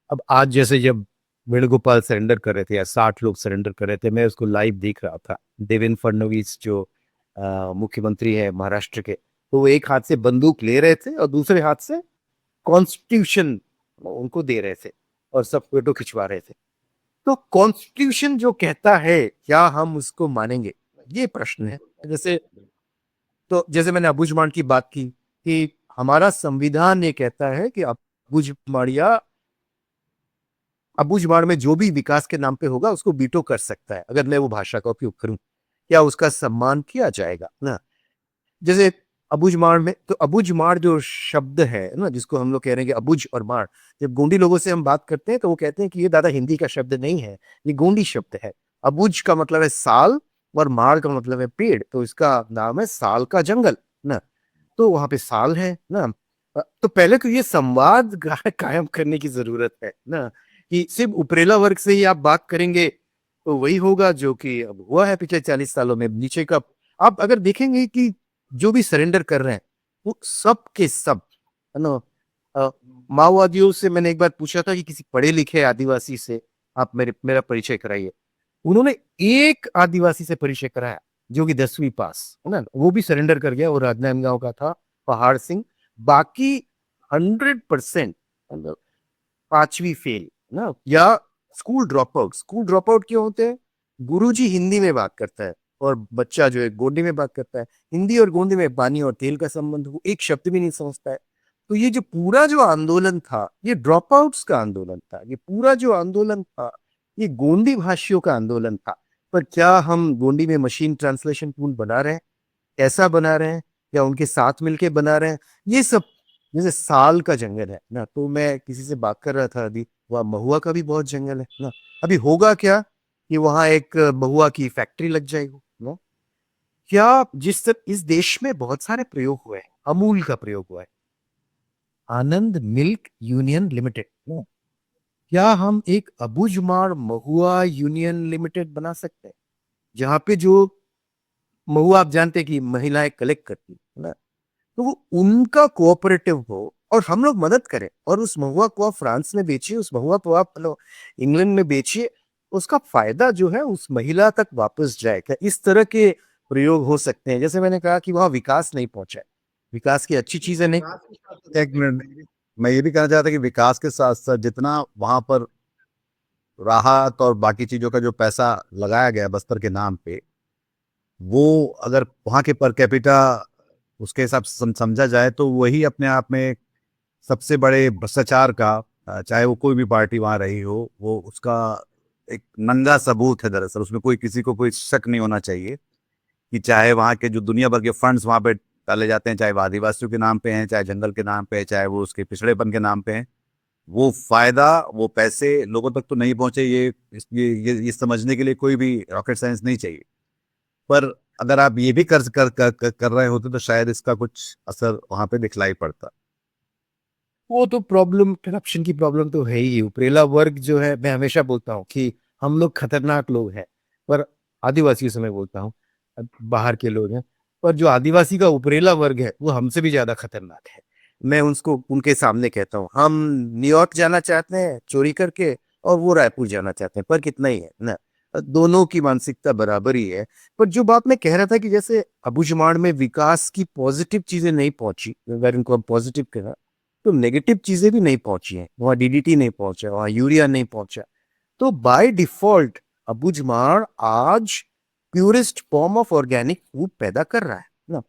S1: अब आज जैसे जब वेणुगोपाल सरेंडर कर रहे थे या 60 लोग सरेंडर कर रहे थे, मैं उसको लाइव देख रहा था। देवेंद्र फडणवीस जो मुख्यमंत्री है महाराष्ट्र के, तो वो एक हाथ से बंदूक ले रहे थे और दूसरे हाथ से कॉन्स्टिट्यूशन उनको दे रहे थे और सब फोटो खिंचवा रहे थे। तो कॉन्स्टिट्यूशन जो कहता है, क्या हम उसको मानेंगे, ये प्रश्न है। जैसे तो जैसे मैंने अबुझमाड़ की बात की कि हमारा संविधान ये कहता है कि अबुझमाड़ में जो भी विकास के नाम पे होगा उसको बीटो कर सकता है, अगर मैं वो भाषा का उपयोग करूं। क्या उसका सम्मान किया जाएगा ना? जैसे अबुझमाड़ में, तो अबुझमाड़ जो शब्द है ना, जिसको हम लोग कह रहे हैं कि अबुझ और माड़, जब गोंडी लोगों से हम बात करते हैं तो वो कहते हैं कि ये दादा हिंदी का शब्द नहीं है, ये गोंडी शब्द है। अबुझ का मतलब है साल और माड़ का मतलब है पेड़, तो इसका नाम है साल का जंगल ना। तो वहां पे साल है ना। तो पहले तो ये संवाद कायम करने की जरूरत है ना, कि सिर्फ उपरेला वर्ग से ही आप बात करेंगे तो वही होगा जो कि अब हुआ है पिछले 40 सालों में। नीचे का आप अगर देखेंगे कि जो भी सरेंडर कर रहे हैं वो सब के सब, है ना। अ, माओवादियों से मैंने एक बार पूछा था कि किसी पढ़े लिखे आदिवासी से आप मेरा परिचय कराइए। उन्होंने एक आदिवासी से परिचय कराया जो कि 10वीं पास, है ना, वो भी सरेंडर कर गया, वो राजनांदगांव का था, पहाड़ सिंह। बाकी 100% मतलब 5वीं फेल ना, या school drop out. School drop out क्यों होते हैं? गुरुजी हिंदी में बात करता है और बच्चा जो है गोंडी में बात करता है। हिंदी और गोंडी में पानी और तेल का संबंध, वो एक शब्द भी नहीं समझता है। तो ये जो पूरा जो आंदोलन था, ये ड्रॉप आउट्स का आंदोलन था। ये पूरा जो आंदोलन था, ये गोंडी भाषियों का आंदोलन था। पर क्या हम गोंडी में मशीन ट्रांसलेशन टूल बना रहे हैं? कैसा बना रहे हैं? या उनके साथ मिलके बना रहे हैं? ये सब, जैसे साल का जंगल है ना, तो मैं किसी से बात कर रहा था अभी, वहाँ महुआ का भी बहुत जंगल है ना। अभी होगा क्या कि वहां एक महुआ की फैक्ट्री लग जाएगी ना। क्या जिस तरह इस देश में बहुत सारे प्रयोग हुए हैं, अमूल का प्रयोग हुआ है, आनंद मिल्क यूनियन लिमिटेड ना, क्या हम एक अबुझमाड़ महुआ यूनियन लिमिटेड बना सकते हैं, जहां पे जो महुआ आप जानते हैं कि महिलाएं कलेक्ट करती है ना, तो वो उनका कोऑपरेटिव हो और हम लोग मदद करें, और उस महुआ को आप फ्रांस में बेचिए, उस महुआ को आप इंग्लैंड में बेचिए, उसका फायदा जो है उस महिला तक वापस जाएगा। इस तरह के प्रयोग हो सकते हैं। जैसे मैंने कहा कि वहां विकास नहीं पहुंचा है, विकास की अच्छी चीजें नहीं।
S2: एक मिनट, मैं ये भी कहना चाहता कि विकास के साथ साथ जितना वहां पर राहत और बाकी चीजों का जो पैसा लगाया गया बस्तर के नाम पे, वो अगर वहां के पर कैपिटा उसके हिसाब से समझा जाए, तो वही अपने आप में एक सबसे बड़े भ्रष्टाचार का, चाहे वो कोई भी पार्टी वहां रही हो, वो उसका एक नंगा सबूत है। दरअसल उसमें कोई, किसी को कोई शक नहीं होना चाहिए कि चाहे वहाँ के जो दुनिया भर के फंड्स वहां पे डाले जाते हैं, चाहे वो आदिवासियों के नाम पे हैं, चाहे जंगल के नाम पे है, चाहे वो उसके पिछड़ेपन के नाम पे हैं, वो फायदा, वो पैसे लोगों तक तो नहीं पहुंचे, ये समझने के लिए कोई भी रॉकेट साइंस नहीं चाहिए। पर अगर आप ये भी कर रहे होते तो शायद इसका कुछ असर वहां पे दिखलाई पड़ता।
S1: वो तो प्रॉब्लम, करप्शन की प्रॉब्लम तो है ही। उपरेला वर्ग जो है, मैं हमेशा बोलता हूँ कि हम लोग खतरनाक लोग हैं, पर आदिवासियों से मैं बोलता हूँ, बाहर के लोग हैं, पर जो आदिवासी का उपरेला वर्ग है वो हमसे भी ज्यादा खतरनाक है। मैं उसको उनके सामने कहता हूँ, हम न्यूयॉर्क जाना चाहते हैं चोरी करके, और वो रायपुर जाना चाहते हैं, पर कितना ही है ना, दोनों की मानसिकता बराबर ही है। पर जो बात मैं कह रहा था कि जैसे अबुझमाड़ में विकास की पॉजिटिव चीजें नहीं पहुंची, अगर इनको हम पॉजिटिव कहना, तो नेगेटिव चीजें भी नहीं पहुंची हैं। वहां डीडीटी नहीं पहुंचा, वहां यूरिया नहीं पहुंचा। तो बाय डिफॉल्ट अबुझमाड़ आज purest form of organic food पैदा कर रहा है ना।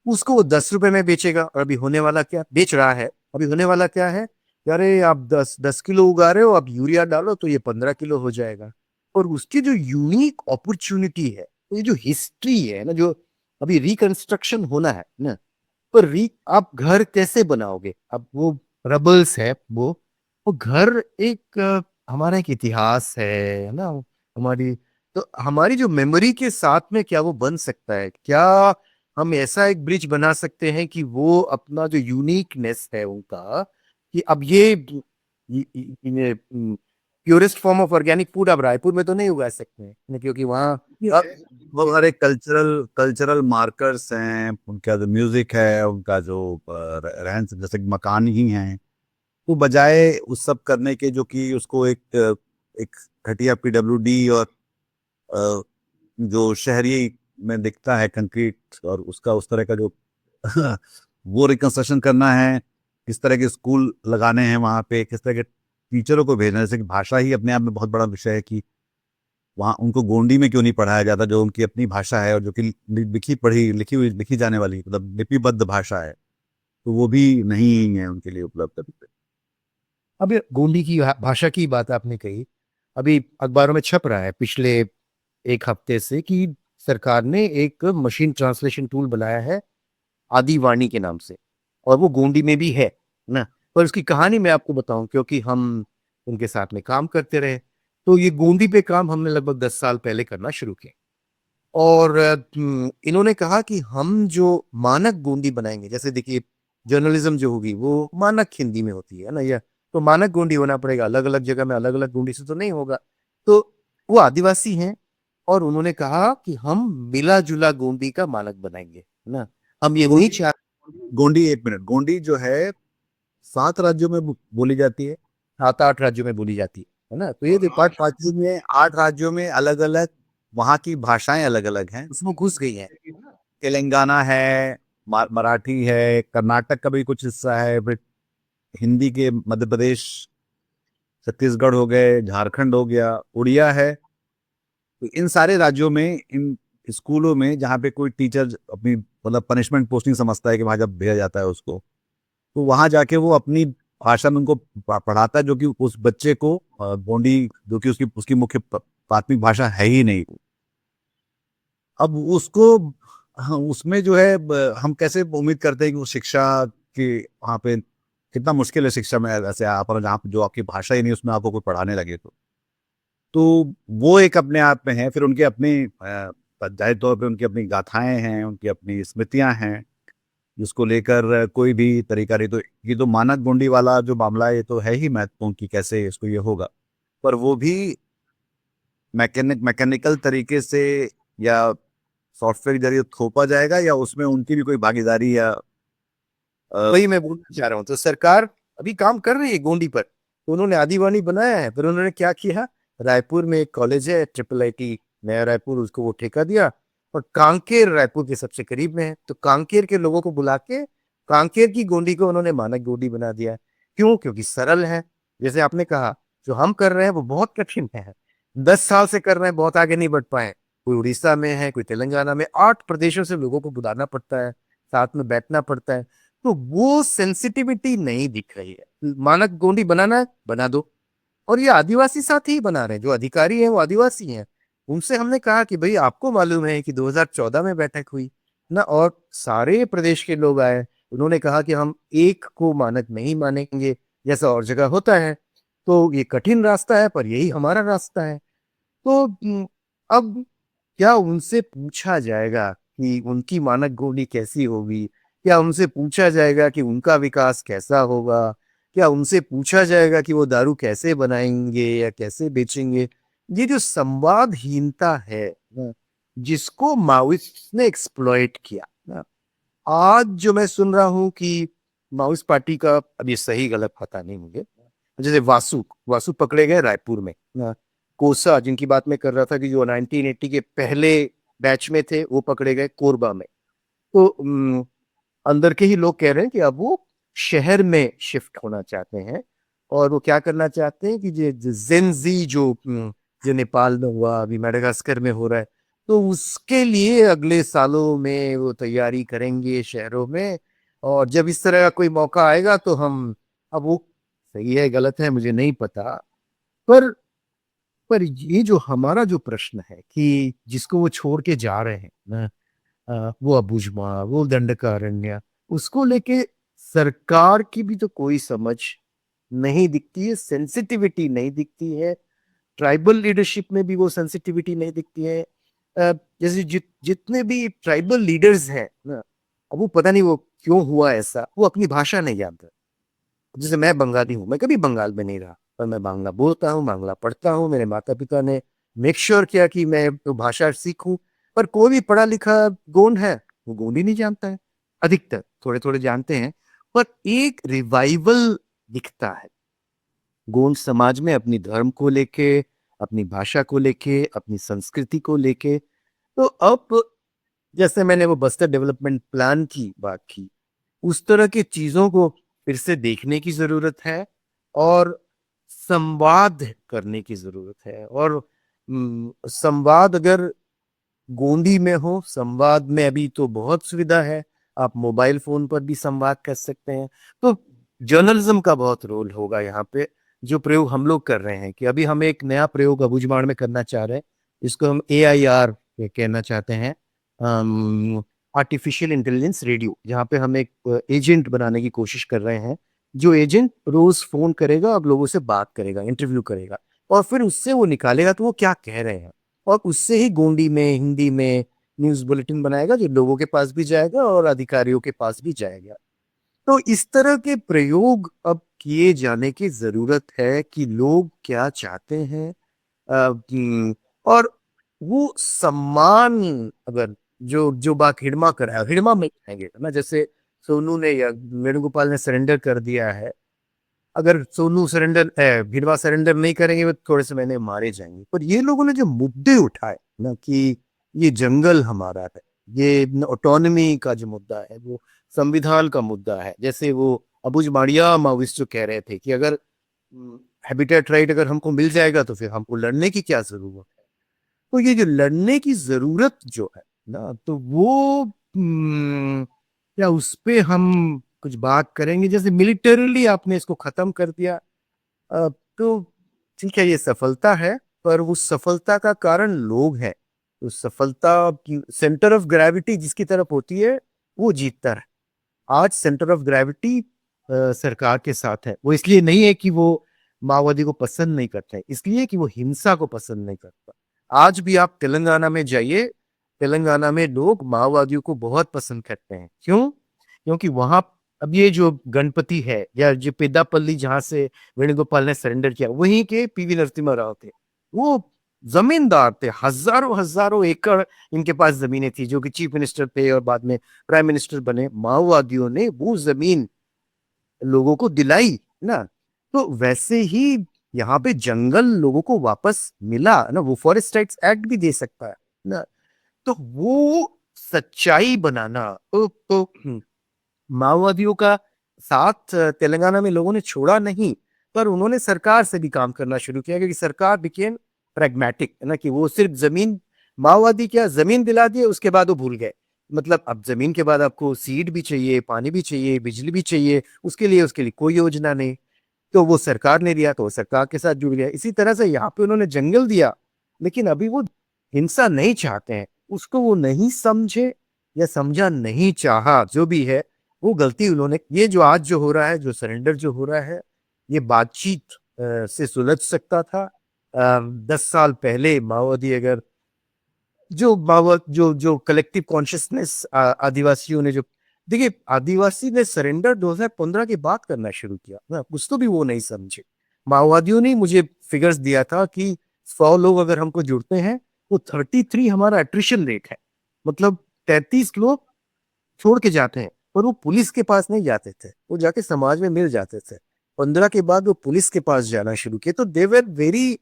S1: उसको वो 10 रुपए में बेचेगा, और अभी होने वाला क्या बेच रहा है, अभी होने वाला क्या है कि अरे आप 10 10 किलो उगा रहे हो, आप यूरिया डालो तो ये 15 किलो हो जाएगा। और उसकी जो यूनिक अपॉर्चुनिटी है, तो ये जो हिस्ट्री है ना, जो अभी रिकंस्ट्रक्शन होना है ना, पर री आप घर कैसे बनाओगे? अब वो रबल्स है, वो घर एक हमारा एक इतिहास है ना, हमारी, तो हमारी जो मेमोरी के साथ में क्या वो बन सकता है? क्या हम ऐसा एक ब्रिज बना सकते हैं कि वो अपना जो यूनिकनेस है उनका, कि अब ये purest form of organic food आप रायपुर में तो नहीं उगा सकते हैं, क्योंकि वहाँ
S2: वो हमारे कल्चरल कल्चरल मार्कर्स हैं, उनका जो म्यूजिक है, उनका जो रहन जैसे कि मकान ही हैं, तो बजाय उस सब करने के जो कि उसको एक घटिया पीडब्ल्यूडी और अ, जो शहरी में दिखता है कंक्रीट और उसका उस तरह का जो वो रिकंस्ट्रक्शन करना है, किस तरह के स्कूल लगाने हैं वहाँ पे, किस तरह के टीचरों को भेजना है। जैसे कि भाषा ही अपने आप में बहुत बड़ा विषय है कि वहाँ उनको गोंडी में क्यों नहीं पढ़ाया जाता, जो उनकी अपनी भाषा है और जो कि लिखी पढ़ी लिखी हुई लिखी जाने वाली मतलब लिपिबद्ध भाषा है, तो वो भी नहीं है उनके लिए उपलब्ध अभी तक।
S1: अब ये गोंडी की भाषा की बात आपने कही, अभी अखबारों में छप रहा है पिछले एक हफ्ते से कि सरकार ने एक मशीन ट्रांसलेशन टूल बनाया है आदिवाणी के नाम से, और वो गोंडी में भी है ना। पर उसकी कहानी मैं आपको बताऊं, क्योंकि हम उनके साथ में काम करते रहे, तो ये गोंडी पे काम हमने लगभग 10 साल पहले करना शुरू किया। और इन्होंने कहा कि हम जो मानक गोंडी बनाएंगे, जैसे देखिए जर्नलिज्म जो होगी वो मानक हिंदी में होती है ना, या तो मानक गोंडी होना पड़ेगा, अलग अलग जगह में अलग अलग गोंडी से तो नहीं होगा। तो वो आदिवासी हैं, और उन्होंने कहा कि हम मिला जुला गोंडी का मानक बनाएंगे, है ना। हम ये नहीं चाह
S2: गोंडी, एक मिनट, गोंडी जो है 7 राज्यों में बोली जाती है।
S1: 7-8 राज्यों में बोली जाती है ना, तो ये
S2: और
S1: जो
S2: आठ राज्यों में 8 राज्यों में अलग अलग वहाँ की भाषाएं अलग अलग हैं।
S1: उसमें घुस गई है।
S2: तेलंगाना है, मराठी है, कर्नाटक का भी कुछ हिस्सा है, फिर हिंदी के मध्य प्रदेश, छत्तीसगढ़ हो गए, झारखंड हो गया, उड़िया है। तो इन सारे राज्यों में इन स्कूलों में जहाँ पे कोई टीचर अपनी मतलब पनिशमेंट पोस्टिंग समझता है कि वहाँ जब भेजा जाता है उसको, तो वहाँ जाके वो अपनी भाषा में उनको पढ़ाता है, जो कि उस बच्चे को गोंडी, जो कि उसकी उसकी मुख्य प्राथमिक भाषा है ही नहीं। अब उसको, हाँ, उसमें जो है हम कैसे उम्मीद करते हैं कि वो शिक्षा की वहाँ पे कितना मुश्किल है शिक्षा में ऐसे आप और जहाँ जो आपकी भाषा ही नहीं उसमें आपको कोई पढ़ाने लगे तो वो एक अपने आप में है। फिर उनके अपने जाहिर तौर पे उनकी अपनी गाथाएं हैं, उनकी अपनी स्मृतियां हैं, जिसको लेकर कोई भी तरीका नहीं। तो ये तो मानक गोंडी वाला जो मामला है, ये तो है ही महत्वपूर्ण कि कैसे इसको ये होगा, पर वो भी मैकेनिकल तरीके से या सॉफ्टवेयर के जरिए थोपा जाएगा, या उसमें उनकी भी कोई भागीदारी या
S1: वही मैं बोलना चाह रहा हूँ। तो सरकार अभी काम कर रही है गोंडी पर, तो उन्होंने आदिवानी बनाया है, फिर उन्होंने क्या किया, रायपुर में एक कॉलेज है IIIT नया रायपुर, उसको वो ठेका दिया, और कांकेर रायपुर के सबसे करीब में है, तो कांकेर के लोगों को बुला के कांकेर की गोंडी को उन्होंने मानक गोंडी बना दिया। क्यों? क्योंकि सरल है। जैसे आपने कहा, जो हम कर रहे हैं वो बहुत कठिन है, 10 साल से कर रहे हैं, बहुत आगे नहीं बढ़ पाए। कोई उड़ीसा में है, कोई तेलंगाना में, 8 प्रदेशों से लोगों को बुलाना पड़ता है, साथ में बैठना पड़ता है, तो वो सेंसिटिविटी नहीं दिख रही है। मानक गोंडी बनाना है, बना दो। और ये आदिवासी साथी ही बना रहे हैं, जो अधिकारी हैं वो आदिवासी हैं। उनसे हमने कहा कि भाई आपको मालूम है कि 2014 में बैठक हुई ना, और सारे प्रदेश के लोग आए, उन्होंने कहा कि हम एक को मानक नहीं मानेंगे, जैसा और जगह होता है। तो ये कठिन रास्ता है, पर यही हमारा रास्ता है। तो अब क्या उनसे पूछा जाएगा कि उनकी मानक गोली कैसी होगी? क्या उनसे पूछा जाएगा कि उनका विकास कैसा होगा? क्या उनसे पूछा जाएगा कि वो दारू कैसे बनाएंगे या कैसे बेचेंगे? ये जो संवादहीनता है ना, जिसको माओइस्ट ने एक्सप्लॉइट किया ना, आज जो मैं सुन रहा हूँ कि माओइस्ट पार्टी का, अब ये सही गलत पता नहीं मुझे, जैसे वासु वासु पकड़े गए रायपुर में ना, कोसा जिनकी बात मैं कर रहा था कि जो 1980 के पहले बैच में थे, वो पकड़े गए कोरबा में। तो अंदर के ही लोग कह रहे हैं कि अब वो शहर में शिफ्ट होना चाहते हैं, और वो क्या करना चाहते हैं कि जेनजी जो नेपाल में हुआ, अभी मेडागास्कर में हो रहा है, तो उसके लिए अगले सालों में वो तैयारी करेंगे शहरों में। और जब इस तरह का कोई मौका आएगा तो हम, अब वो सही है गलत है मुझे नहीं पता, पर पर ये जो हमारा जो प्रश्न है कि जिसको वो छोड़ के जा रहे हैं ना, वो अबुझमा, वो दंडकारण्य, उसको लेके सरकार की भी तो कोई समझ नहीं दिखती है, सेंसिटिविटी नहीं दिखती है। ट्राइबल लीडरशिप में भी वो सेंसिटिविटी नहीं दिखती है। जैसे जितने भी ट्राइबल लीडर्स हैं ना, अब वो पता नहीं वो क्यों हुआ ऐसा, वो अपनी भाषा नहीं जानते। जैसे मैं बंगाली हूँ, मैं कभी बंगाल में नहीं रहा, पर मैं बांग्ला बोलता हूँ, बांग्ला पढ़ता हूँ। मेरे माता पिता ने मेक श्योर किया कि मैं वो भाषा सीखूं। पर कोई भी पढ़ा लिखा गोंड है, वो गोंड ही नहीं जानता है। अधिकतर थोड़े थोड़े जानते हैं, पर एक रिवाइवल दिखता है गोंड समाज में अपनी धर्म को लेके, अपनी भाषा को लेके, अपनी संस्कृति को लेके। तो अब जैसे मैंने वो बस्तर डेवलपमेंट प्लान की बात की, उस तरह की चीजों को फिर से देखने की जरूरत है और संवाद करने की जरूरत है। और संवाद अगर गोंडी में हो, संवाद में अभी तो बहुत सुविधा है, आप मोबाइल फोन पर भी संवाद कर सकते हैं। तो जर्नलिज्म का बहुत रोल होगा यहाँ पे। जो प्रयोग हम लोग कर रहे हैं कि अभी हम एक नया प्रयोग अबुझमाड़ में करना चाह रहे हैं, इसको हम AIR कहना चाहते हैं, आर्टिफिशियल इंटेलिजेंस रेडियो, जहाँ पे हम एक एजेंट बनाने की कोशिश कर रहे हैं। जो एजेंट रोज फोन करेगा और लोगों से बात करेगा, इंटरव्यू करेगा, और फिर उससे वो निकालेगा तो वो क्या कह रहे हैं, और उससे ही गोंडी में, हिंदी में न्यूज बुलेटिन बनाएगा, जो लोगों के पास भी जाएगा और अधिकारियों के पास भी जाएगा। तो इस तरह के प्रयोग अब किए जाने की जरूरत है कि लोग क्या चाहते हैं। और वो सम्मान, अगर जो जो बात हिड़मा कराया, हिड़मा में कहेंगे ना, जैसे सोनू ने या वेणुगोपाल ने सरेंडर कर दिया है, अगर सोनू सरेंडर भिड़वा सरेंडर नहीं करेंगे वो थोड़े से महीने मारे जाएंगे। पर ये लोगों ने जो मुद्दे उठाए ना कि ये जंगल हमारा है, ये ऑटोनॉमी का जो मुद्दा है, वो संविधान का मुद्दा है। जैसे वो अबुझ माड़िया माओइस्ट जो कह रहे थे कि अगर हैबिटेट राइट अगर हमको मिल जाएगा तो फिर हमको लड़ने की क्या जरूरत है। तो ये जो लड़ने की जरूरत जो है ना, तो वो क्या उस पे हम कुछ बात करेंगे। जैसे मिलिटरीली आपने इसको खत्म कर दिया, तो ठीक है, ये सफलता है, पर उस सफलता का कारण लोग हैं। उस सफलता की सेंटर ऑफ ग्रेविटी जिसकी तरफ होती है, वो जीतता है। आज सेंटर ऑफ ग्रेविटी सरकार के साथ है। वो इसलिए नहीं है कि वो माओवादी को पसंद नहीं करते हैं, इसलिए कि वो हिंसा को पसंद नहीं करता। आज भी आप तेलंगाना में जाइए, तेलंगाना में लोग माओवादियों को बहुत पसंद करते हैं। क्यों? क्योंकि वहां अब ये जो गणपति है या जो पेद्दापल्ली जहां से वेणुगोपाल ने सरेंडर किया, वहीं के PV नरसिम्हा राव थे। वो जमींदार थे, हजारों हजारों एकड़ इनके पास जमीनें थी, जो कि चीफ मिनिस्टर थे और बाद में प्राइम मिनिस्टर बने। माओवादियों ने वो जमीन लोगों को दिलाई ना। तो वैसे ही यहाँ पे जंगल लोगों को वापस मिला ना, वो फॉरेस्ट राइट्स एक्ट भी दे सकता है ना। तो वो सच्चाई बनाना, तो माओवादियों का साथ तेलंगाना में लोगों ने छोड़ा नहीं, पर उन्होंने सरकार से भी काम करना शुरू किया, क्योंकि सरकार बिकेम प्रैग्मेटिक ना, कि वो सिर्फ जमीन, माओवादी क्या जमीन दिला दिए उसके बाद वो भूल गए। मतलब अब जमीन के बाद आपको सीड भी चाहिए, पानी भी चाहिए, बिजली भी चाहिए, उसके लिए कोई योजना नहीं। तो वो सरकार ने दिया तो वो सरकार के साथ जुड़ गया। इसी तरह से यहाँ पे उन्होंने जंगल दिया, लेकिन अभी वो हिंसा नहीं चाहते हैं, उसको वो नहीं समझे या समझा नहीं चाहा, जो भी है वो गलती उन्होंने। ये जो आज जो हो रहा है, जो सरेंडर जो हो रहा है, ये बातचीत से सुलझ सकता था। 10 साल पहले माओवादी अगर जो माओवाद जो जो कलेक्टिव कॉन्शियसनेस आदिवासियों ने जो, देखिए आदिवासी ने सरेंडर 2015 के बाद करना शुरू किया ना, कुछ तो भी वो नहीं समझे। माओवादियों ने मुझे फिगर्स दिया था कि 100 लोग अगर हमको जुड़ते हैं, वो 33 हमारा एट्रिशन रेट है। मतलब 33 लोग छोड़ के जाते हैं, पर वो पुलिस के पास नहीं जाते थे, वो जाके समाज में मिल जाते थे। 15 के बाद वो पुलिस के पास जाना शुरू किए, तो दे वर वेरी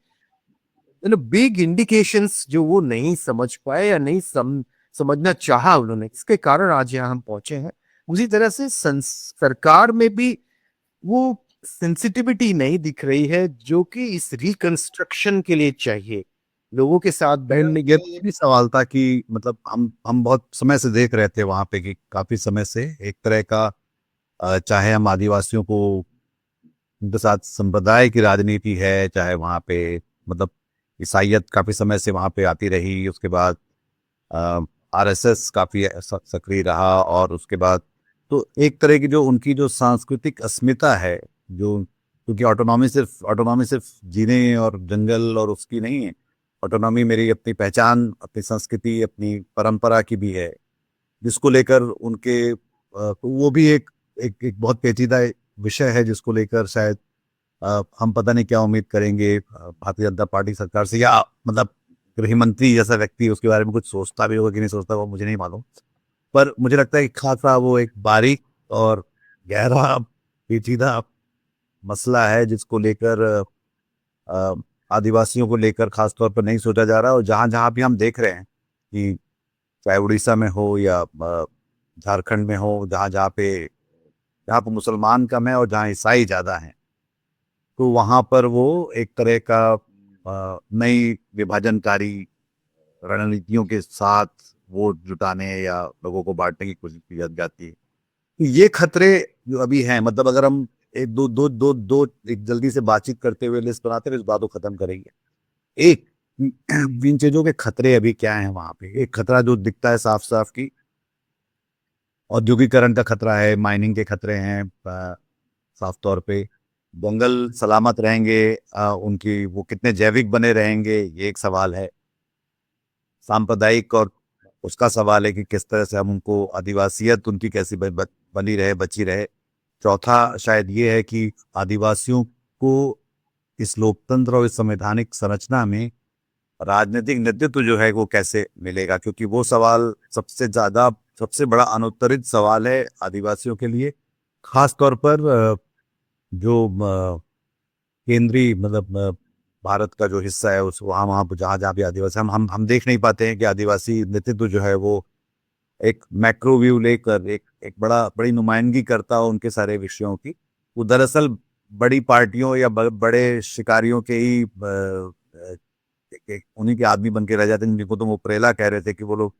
S1: बिग इंडिकेशंस जो वो नहीं समझ पाए या नहीं समझना चाहा उन्होंने, इसके कारण आज यहाँ हम पहुंचे हैं। उसी तरह से सरकार में भी वो सेंसिटिविटी नहीं दिख रही है, जो कि इस रिकंस्ट्रक्शन के लिए चाहिए। लोगों के साथ
S2: लेकिन
S1: बैठ,
S2: ये भी सवाल था कि मतलब हम बहुत समय से देख रहे थे वहां पे कि काफी समय से एक तरह का चाहे हम आदिवासियों को उनके साथ संप्रदाय की राजनीति है, चाहे वहां पे मतलब ईसाइयत काफ़ी समय से वहाँ पे आती रही, उसके बाद आरएसएस काफ़ी सक्रिय रहा, और उसके बाद तो एक तरह की जो उनकी जो सांस्कृतिक अस्मिता है, जो क्योंकि ऑटोनॉमी सिर्फ जीने और जंगल और उसकी नहीं है। ऑटोनॉमी मेरी अपनी पहचान, अपनी संस्कृति, अपनी परंपरा की भी है, जिसको लेकर उनके तो वो भी एक बहुत पेचीदा विषय है, जिसको लेकर शायद हम पता नहीं क्या उम्मीद करेंगे भारतीय जनता पार्टी सरकार से, या मतलब गृह मंत्री जैसा व्यक्ति उसके बारे में कुछ सोचता भी होगा कि नहीं सोचता, वो मुझे नहीं मालूम। पर मुझे लगता है कि खासा वो एक बारीक और गहरा पेचीदा मसला है, जिसको लेकर अ, आदिवासियों को लेकर खास तौर पर नहीं सोचा जा रहा, और जहाँ जहाँ भी हम देख रहे हैं कि चाहे उड़ीसा में हो या झारखंड में हो, जहाँ पे मुसलमान कम है और जहाँ ईसाई ज़्यादा हैं, तो वहाँ पर वो एक तरह का नई विभाजनकारी रणनीतियों के साथ वोट जुटाने या लोगों को बांटने की कोशिश की जाती है। तो ये खतरे जो अभी हैं, मतलब अगर हम एक दो दो दो दो एक जल्दी से बातचीत करते हुए लिस्ट बनाते हैं, इस बात को खत्म करेंगे। एक इन चीजों के खतरे अभी क्या हैं वहां पे? एक खतरा जो दिखता है साफ साफ की औद्योगिकरण का खतरा है, माइनिंग के खतरे हैं, साफ तौर पे जंगल सलामत रहेंगे, उनकी वो कितने जैविक बने रहेंगे, ये एक सवाल है। सांप्रदायिक और उसका सवाल है कि किस तरह से हम उनको, आदिवासियत उनकी कैसी बनी रहे, बची रहे। चौथा शायद ये है कि आदिवासियों को इस लोकतंत्र और इस संवैधानिक संरचना में राजनीतिक नेतृत्व जो है वो कैसे मिलेगा, क्योंकि वो सवाल सबसे बड़ा अनुत्तरित सवाल है आदिवासियों के लिए। खास तौर पर जो केंद्रीय, मतलब भारत का जो हिस्सा है, उस वहाँ वहाँ जहाँ जहाँ भी आदिवासी, हम देख नहीं पाते हैं कि आदिवासी नेतृत्व जो है वो एक मैक्रो व्यू लेकर एक बड़ी नुमाइंदगी करता हो उनके सारे विषयों की। वो दरअसल बड़ी पार्टियों या बड़े शिकारियों के ही उन्हीं के आदमी बन के रह जाते हैं, जिनको तुम उपरेला कह रहे थे, कि वो लोग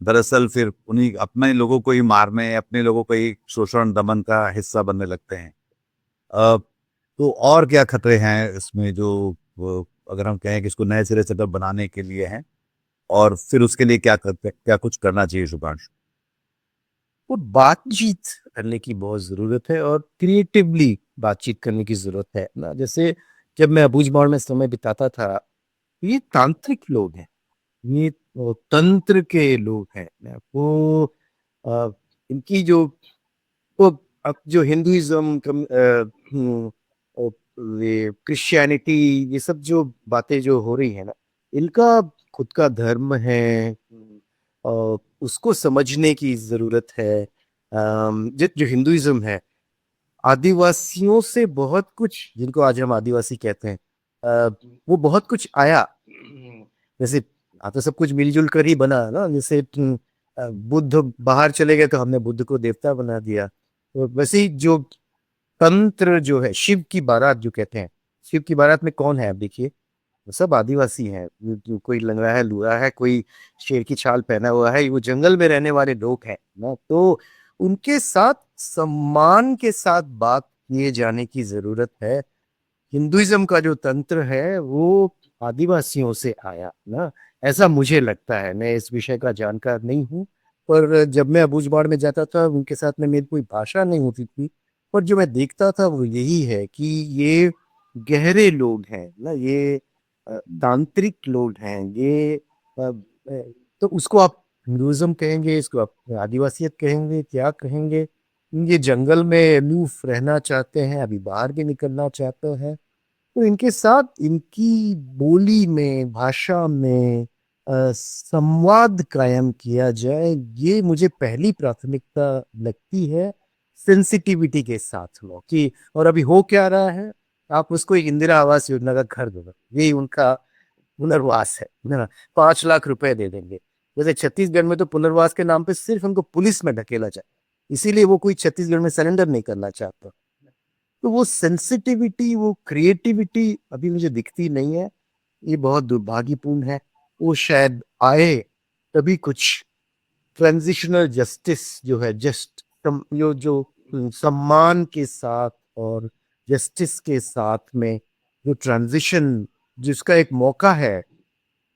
S2: दरअसल फिर उन्हीं अपने लोगों को ही मारने, अपने लोगों को ही शोषण दमन का हिस्सा बनने लगते हैं। तो और क्या खतरे हैं इसमें, जो अगर हम कहें कि इसको नए सिरे से बनाने के लिए हैं, और फिर उसके लिए क्या कुछ करना चाहिए शुभांशु?
S1: वो बातचीत करने की बहुत जरूरत है और क्रिएटिवली बातचीत करने की जरूरत है ना। जैसे जब मैं अबूझमाड़ में समय बिताता था, ये तांत्रिक लोग हैं, ये वो तंत्र के लोग हैं ना। वो इनकी जो वो अब जो हिंदुइज्म ये क्रिश्चियनिटी, ये सब जो बातें जो हो रही है ना, इनका खुद का धर्म है और उसको समझने की जरूरत है। जो हिंदुइज्म है, आदिवासियों से बहुत कुछ, जिनको आज हम आदिवासी कहते हैं, वो बहुत कुछ आया। जैसे तो सब कुछ मिलजुल कर ही बना है ना। जैसे बुद्ध बाहर चले गए तो हमने बुद्ध को देवता बना दिया। तो वैसे ही जो तंत्र जो है, शिव की बारात जो कहते हैं, शिव की बारात में कौन है? आप देखिए, सब आदिवासी हैं। कोई लंगड़ा है, लूला है, कोई शेर की छाल पहना हुआ है, वो जंगल में रहने वाले लोग हैं ना। तो उनके साथ सम्मान के साथ बात किए जाने की जरूरत है। हिंदुइज्म का जो तंत्र है वो आदिवासियों से आया ना, ऐसा मुझे लगता है। मैं इस विषय का जानकार नहीं हूँ, पर जब मैं अबूझमाड़ में जाता था, उनके साथ में मेरी कोई भाषा नहीं होती थी, पर जो मैं देखता था वो यही है कि ये गहरे लोग हैं ना, ये तांत्रिक लोग हैं, ये तो उसको आप हिंदुइज्म कहेंगे, इसको आप आदिवासियत कहेंगे, क्या कहेंगे? ये जंगल में अलूफ रहना चाहते हैं, अभी बाहर भी निकलना चाहते हैं। तो इनके साथ इनकी बोली में, भाषा में संवाद कायम किया जाए, ये मुझे पहली प्राथमिकता लगती है। सेंसिटिविटी के साथ लो कि, और अभी हो क्या रहा है, आप उसको एक इंदिरा आवास योजना का घर दो, यही उनका पुनर्वास है ना। 5 लाख रुपए दे देंगे। जैसे छत्तीसगढ़ में तो पुनर्वास के नाम पे सिर्फ उनको पुलिस में ढकेला जाए, इसीलिए वो कोई छत्तीसगढ़ में सरेंडर नहीं करना चाहता। तो वो सेंसिटिविटी, वो क्रिएटिविटी अभी मुझे दिखती नहीं है। ये बहुत दुर्भाग्यपूर्ण है। वो शायद आए तभी कुछ ट्रांजिशनल जस्टिस जो है, जो सम्मान के साथ और जस्टिस के साथ में जो ट्रांजिशन जिसका एक मौका है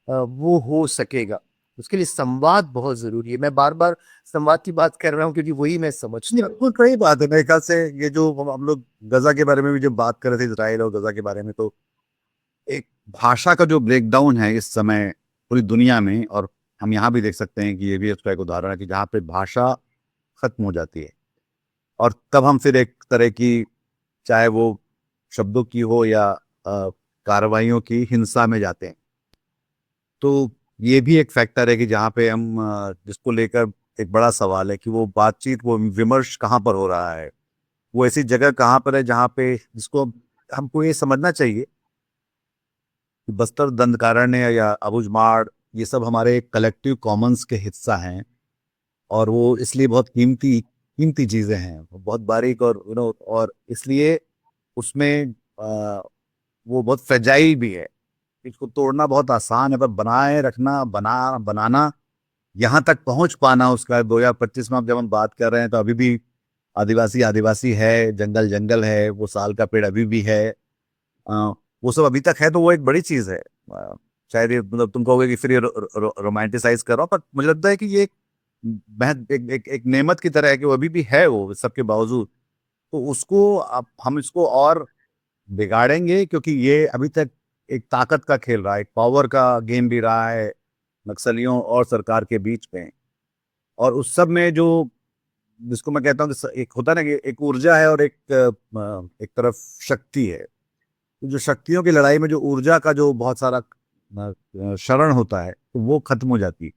S1: वो हो सकेगा। उसके लिए संवाद बहुत जरूरी है। मैं बार बार संवाद की बात कर रहा हूँ क्योंकि वही मैं समझता हूँ।
S2: बिल्कुल सही बात है। मेरे ख्याल से ये जो हम लोग गजा के बारे में भी जब बात कर रहे थे, इसराइल और गजा के बारे में, तो एक भाषा का जो ब्रेकडाउन है इस समय पूरी दुनिया में, और हम यहाँ भी देख सकते हैं कि ये भी उसका एक उदाहरण है कि जहाँ पे भाषा खत्म हो जाती है और तब हम फिर एक तरह की, चाहे वो शब्दों की हो या कार्रवाइयों की, हिंसा में जाते हैं। तो ये भी एक फैक्टर है कि जहाँ पे हम जिसको लेकर एक बड़ा सवाल है कि वो बातचीत, वो विमर्श कहाँ पर हो रहा है, वो ऐसी जगह कहाँ पर है जहाँ पे जिसको हमको ये समझना चाहिए कि बस्तर दंडकारण्य या अबुझमाड़ ये सब हमारे कलेक्टिव कॉमन्स के हिस्सा हैं, और वो इसलिए बहुत कीमती कीमती चीजें हैं, वो बहुत बारीक और और इसलिए उसमें वो बहुत फ्रेजाइल भी है। इसको तोड़ना बहुत आसान है, पर बनाए रखना, बनाना, यहाँ तक पहुंच पाना उसका 2025 में, अब जब हम बात कर रहे हैं तो अभी भी आदिवासी आदिवासी है, जंगल जंगल है, वो साल का पेड़ अभी भी है, वो सब अभी तक है, तो वो एक बड़ी चीज है। शायद ये मतलब तुम कहोगे कि फिर ये रोमांटिसाइज कर रहा हूं, पर मुझे लगता है कि ये एक महज एक नेमत की तरह है कि वो अभी भी है, वो सबके बावजूद। तो उसको अब हम इसको और बिगाड़ेंगे क्योंकि ये अभी तक एक ताकत का खेल रहा है, एक पावर का गेम भी रहा है नक्सलियों और सरकार के बीच में। और उस सब में जो, जिसको मैं कहता हूँ कि एक होता है ना कि एक ऊर्जा है और एक तरफ शक्ति है। तो जो शक्तियों की लड़ाई में जो ऊर्जा का जो बहुत सारा शरण होता है, तो वो खत्म हो जाती है।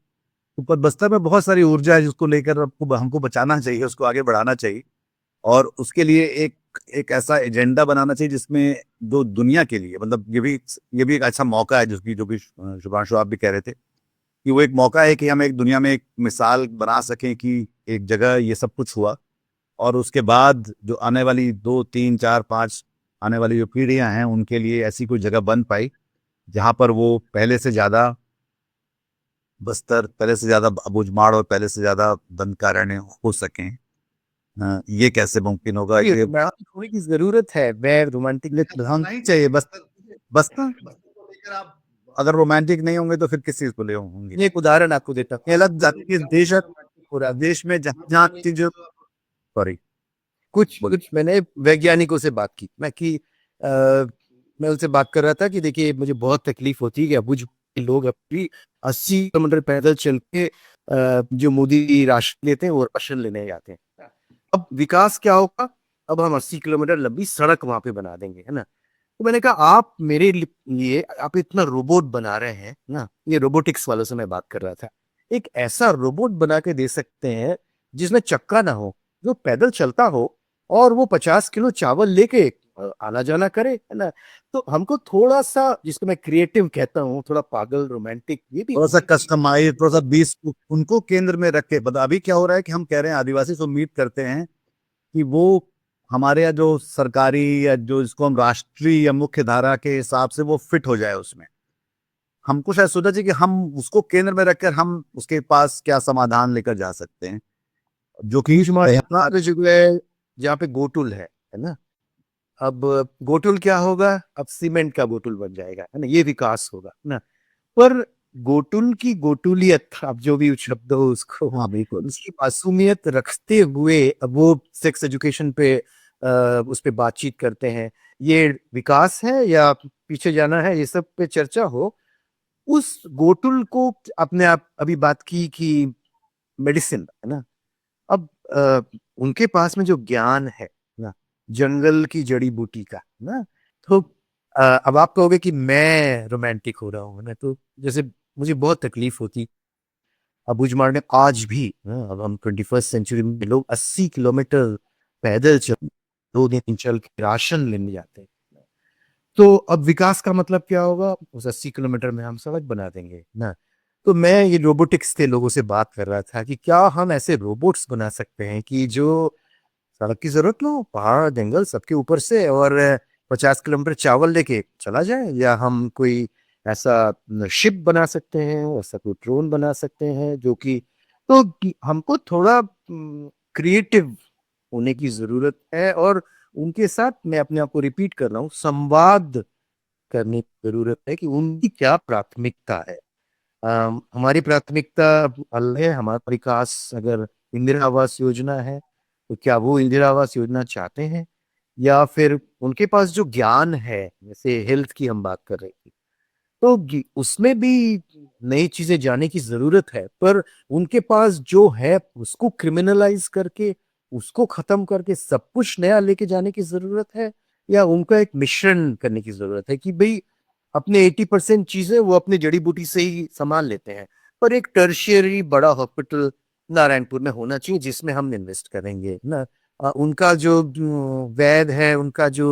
S2: तो पर बस्तर में बहुत सारी ऊर्जा है जिसको लेकर आपको हमको बचाना चाहिए, उसको आगे बढ़ाना चाहिए, और उसके लिए एक एक ऐसा एजेंडा बनाना चाहिए जिसमें जो दुनिया के लिए, मतलब ये भी एक अच्छा मौका है, जिसकी जो भी शुभांशु आप भी कह रहे थे कि वो एक मौका है कि हम एक दुनिया में एक मिसाल बना सकें कि एक जगह ये सब कुछ हुआ, और उसके बाद जो आने वाली 2 3 4 5 आने वाली जो पीढ़ियां हैं उनके लिए ऐसी कोई जगह बन पाई जहां पर वो पहले से ज्यादा बस्तर, पहले से ज्यादा अबूझमाड़ और पहले से ज्यादा दंडकारण्य हो सकें। ये कैसे मुमकिन होगा?
S1: ये
S2: ये
S1: रोमांटिक होने की जरूरत है। मैं रोमांटिक
S2: होना ही चाहिए। बस्तर बस्तर बस्तर को लेकर आप अगर रोमांटिक नहीं होंगे तो फिर किस चीज को ले होंगे?
S1: एक उदाहरण आपको देता हूँ।
S2: ये अलग जाति के देश है, पूरा देश में जहाँ जहाँ चीजें, सॉरी,
S1: कुछ
S2: बोलिए।
S1: कुछ मैंने वैज्ञानिकों से बात की, मैं उनसे बात कर रहा था कि देखिए मुझे बहुत तकलीफ होती है कि अबुझ के लोग अभी 80 किलोमीटर पैदल चल के जो मोदी राशन लेते हैं वो राशन लेने जाते हैं। अब विकास क्या होगा? अब हम 80 किलोमीटर लंबी सड़क वहां पे बना देंगे, है ना? तो मैंने कहा आप मेरे लिए आप इतना रोबोट बना रहे हैं ना, ये रोबोटिक्स वालों से मैं बात कर रहा था। एक ऐसा रोबोट बना के दे सकते हैं जिसमें चक्का ना हो, जो पैदल चलता हो, और वो 50 किलो चावल लेके आना जाना करे, है ना? तो हमको थोड़ा सा, जिसको मैं क्रिएटिव कहता हूँ, थोड़ा पागल रोमांटिक, ये भी
S2: थोड़ा सा कस्टमाइज, थोड़ा सा बीस उनको केंद्र में रख के बता। अभी क्या हो रहा है कि हम कह रहे हैं, आदिवासी से उम्मीद करते हैं कि वो हमारे यहाँ जो सरकारी या जो इसको हम राष्ट्रीय या मुख्य धारा के हिसाब से वो फिट हो जाए उसमें। हमको शायद सोचा चाहिए कि हम उसको केंद्र में रखकर हम उसके पास क्या समाधान लेकर जा सकते हैं, जो कि
S1: इतना जो जगह है जहाँ पे गोटुल है ना? अब गोटुल क्या होगा? अब सीमेंट का गोटुल बन जाएगा, है ना? ये विकास होगा ना? पर गोटुल की गोटुलियत, अब जो भी शब्द हो उसको,
S2: हाँ बिल्कुल।
S1: उसकी मासूमियत रखते हुए अब वो सेक्स एजुकेशन पे उस पे बातचीत करते हैं। ये विकास है या पीछे जाना है, ये सब पे चर्चा हो। उस गोटुल को अपने आप अभी बात की कि मेडिसिन, है ना? अब उनके पास में जो ज्ञान है ना, जंगल की जड़ी बूटी का ना, तो अब आप कहोगे कि मैं रोमांटिक हो रहा हूँ ना, तो जैसे मुझे बहुत तकलीफ होती। अबूझमाड़ में आज भी अब हम 21st सेंचुरी में लोग 80 किलोमीटर पैदल चल, 2 दिन चल के राशन लेने जाते हैं। तो अब विकास का मतलब क्या होगा? उस 80 किलोमीटर में हम सड़क बना देंगे ना? तो मैं ये रोबोटिक्स के लोगों से बात कर रहा था कि क्या हम ऐसे रोबोट्स बना सकते हैं कि जो सड़क की जरूरत ना हो, पहाड़ जंगल सबके ऊपर से, और 50 किलोमीटर चावल लेके चला जाए, या हम कोई ऐसा शिप बना सकते हैं, ऐसा कोई ड्रोन बना सकते हैं जो कि, तो हमको थोड़ा क्रिएटिव होने की जरूरत है। और उनके साथ मैं अपने आप को रिपीट कर रहा हूँ, संवाद करने की जरूरत है कि उनकी क्या प्राथमिकता है। हमारी प्राथमिकता अलग है। हमारा विकास अगर इंदिरा आवास योजना है तो क्या वो इंदिरा आवास योजना चाहते हैं, या फिर उनके पास जो ज्ञान है, जैसे हेल्थ की हम बात कर रहे थे, तो उसमें भी नई चीजें जानने की जरूरत है, पर उनके पास जो है उसको क्रिमिनलाइज करके, उसको खत्म करके सब कुछ नया लेके जाने की जरूरत है, या उनका एक मिश्रण करने की जरूरत है कि भाई अपने 80% चीजें वो अपने जड़ी बूटी से ही संभाल लेते हैं, पर एक टर्शियरी बड़ा हॉस्पिटल नारायणपुर में होना चाहिए जिसमें हम इन्वेस्ट करेंगे ना। उनका जो वैद है, उनका जो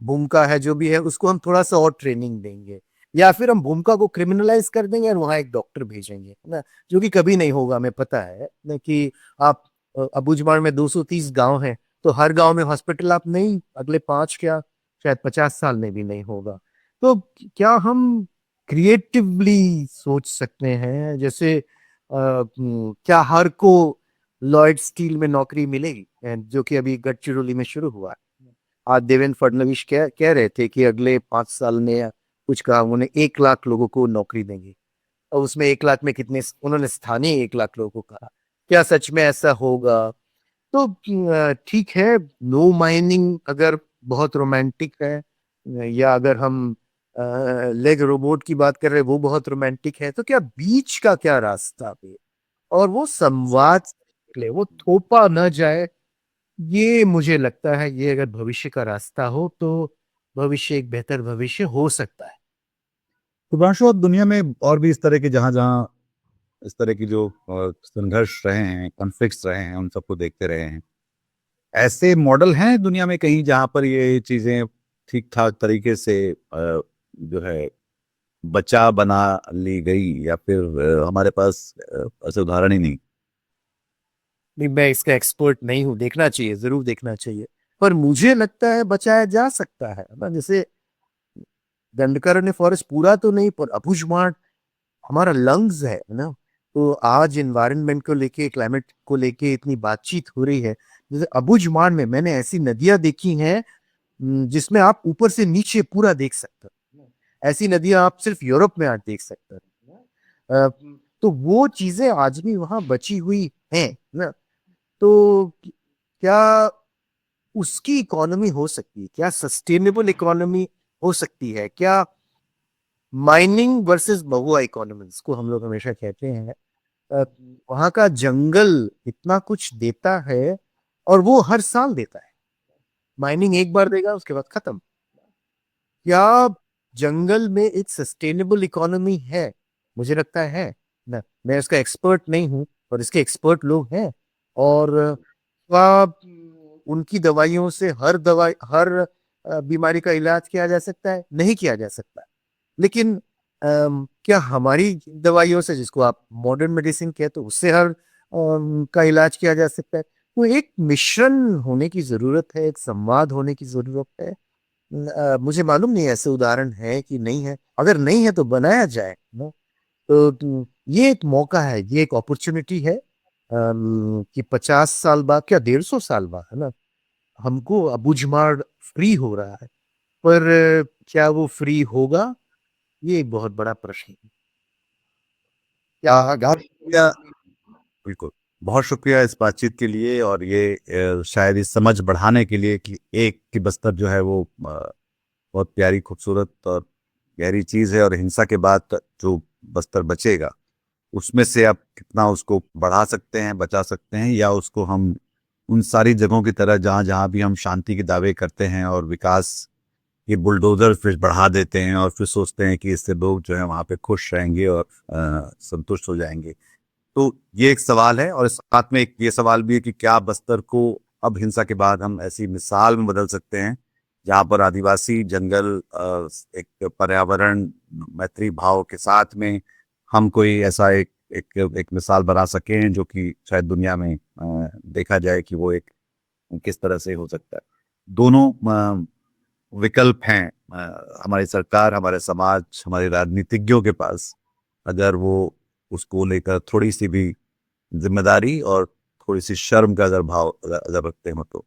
S1: भूमिका है, जो भी है, उसको हम थोड़ा सा और ट्रेनिंग देंगे, या फिर हम भूमिका को क्रिमिनलाइज कर देंगे और वहां एक डॉक्टर भेजेंगे ना, जो कि कभी नहीं होगा। हमें पता है ना कि आप अबूझमाड़ में 230 गांव हैं, तो हर गांव में हॉस्पिटल आप नहीं, अगले 5 क्या शायद 50 साल में भी नहीं होगा। तो क्या हम क्रिएटिवली सोच सकते हैं, जैसे क्या हर को लॉयड स्टील में नौकरी मिलेगी, जो कि अभी गडचिरोली में शुरू हुआ है। आज देवेंद्र फडणवीस कह रहे थे कि अगले 5 साल में, या कुछ कहा उन्होंने, 1 लाख लोगों को नौकरी देंगे। और उसमें 1 लाख में कितने, उन्होंने स्थानीय 1 लाख लोगों को कहा। क्या सच में ऐसा होगा? तो ठीक है, नो माइनिंग अगर बहुत रोमांटिक है, या अगर हम लेग रोबोट की बात कर रहे हैं वो बहुत रोमांटिक है, तो क्या बीच का क्या रास्ता भी, और वो संवाद निकले, वो थोपा न जाए। ये मुझे लगता है, ये अगर भविष्य का रास्ता हो तो भविष्य एक बेहतर भविष्य हो सकता है।
S2: सुधांशु, अब दुनिया में और भी इस तरह के जहाँ जहाँ इस तरह की जो संघर्ष रहे हैं, कॉन्फ्लिक्ट्स रहे हैं, उन सबको देखते रहे हैं। ऐसे मॉडल हैं दुनिया में कहीं जहाँ पर ये चीजें ठीक ठाक तरीके से जो है बचा बना ली गई, या फिर हमारे पास ऐसे उदाहरण ही नहीं?
S1: नहीं, मैं इसका एक्सपर्ट नहीं हूँ, देखना चाहिए, जरूर देखना चाहिए। पर मुझे लगता है बचाया जा सकता है ना। जैसे दंडकारण्य फॉरेस्ट पूरा तो नहीं, पर अबूझमाड़ हमारा लंग्स है ना। तो आज इन्वायरमेंट को लेके, क्लाइमेट को लेके इतनी बातचीत हो रही है। जैसे अबूझमाड़ में मैंने ऐसी नदियां देखी हैं जिसमें आप ऊपर से नीचे पूरा देख सकते हो। ऐसी नदियां आप सिर्फ यूरोप में आज देख सकते हो। अ, तो वो चीजें आज भी वहां बची हुई हैं ना। तो क्या उसकी इकोनॉमी हो सकती है? क्या सस्टेनेबल इकोनॉमी हो सकती है? क्या माइनिंग वर्सेस महुआ इकोनॉमीज को हम लोग हमेशा कहते हैं, अ, वहां का जंगल इतना कुछ देता है, और वो हर साल देता है। माइनिंग एक बार देगा, उसके बाद खत्म। क्या जंगल में एक सस्टेनेबल इकोनॉमी है? मुझे लगता है ना। मैं इसका एक्सपर्ट नहीं हूं, और इसके एक्सपर्ट लोग हैं। और उनकी दवाइयों से हर दवाई, हर बीमारी का इलाज किया जा सकता है? नहीं किया जा सकता। लेकिन क्या हमारी दवाइयों से, जिसको आप मॉडर्न मेडिसिन कहते हो, उससे हर का इलाज किया जा सकता है? तो एक मिश्रण होने की जरूरत है, एक संवाद होने की जरूरत है। मुझे मालूम नहीं ऐसे उदाहरण है कि नहीं है। अगर नहीं है तो बनाया जाए ना। तो ये एक मौका है, ये एक अपॉर्चुनिटी है, कि 50 साल बाद, क्या 150 साल बाद, है ना, हमको अबूझमाड़ फ्री हो रहा है। पर क्या वो फ्री होगा? ये एक बहुत बड़ा प्रश्न है। क्या
S2: बहुत शुक्रिया। बिल्कुल, बहुत शुक्रिया इस बातचीत के लिए, और ये शायद इस समझ बढ़ाने के लिए कि एक की बस्तर जो है वो बहुत प्यारी, खूबसूरत और गहरी चीज है, और हिंसा के बाद जो बस्तर बचेगा उसमें से आप कितना उसको बढ़ा सकते हैं, बचा सकते हैं, या उसको हम उन सारी जगहों की तरह जहाँ जहाँ भी हम शांति के दावे करते हैं और विकास ये बुलडोजर फिर बढ़ा देते हैं, और फिर सोचते हैं कि इससे लोग जो है वहाँ पे खुश रहेंगे और संतुष्ट हो जाएंगे। तो ये एक सवाल है, और इस साथ में एक ये सवाल भी है कि क्या बस्तर को अब हिंसा के बाद हम ऐसी मिसाल में बदल सकते हैं जहाँ पर आदिवासी जंगल एक पर्यावरण मैत्री भाव के साथ में हम कोई ऐसा एक मिसाल बना सकें जो कि शायद दुनिया में देखा जाए कि वो एक किस तरह से हो सकता है। दोनों विकल्प हैं हमारी सरकार, हमारे समाज, हमारे राजनीतिज्ञों के पास, अगर वो उसको लेकर थोड़ी सी भी जिम्मेदारी और थोड़ी सी शर्म का अगर भाव अगर रखते हो तो।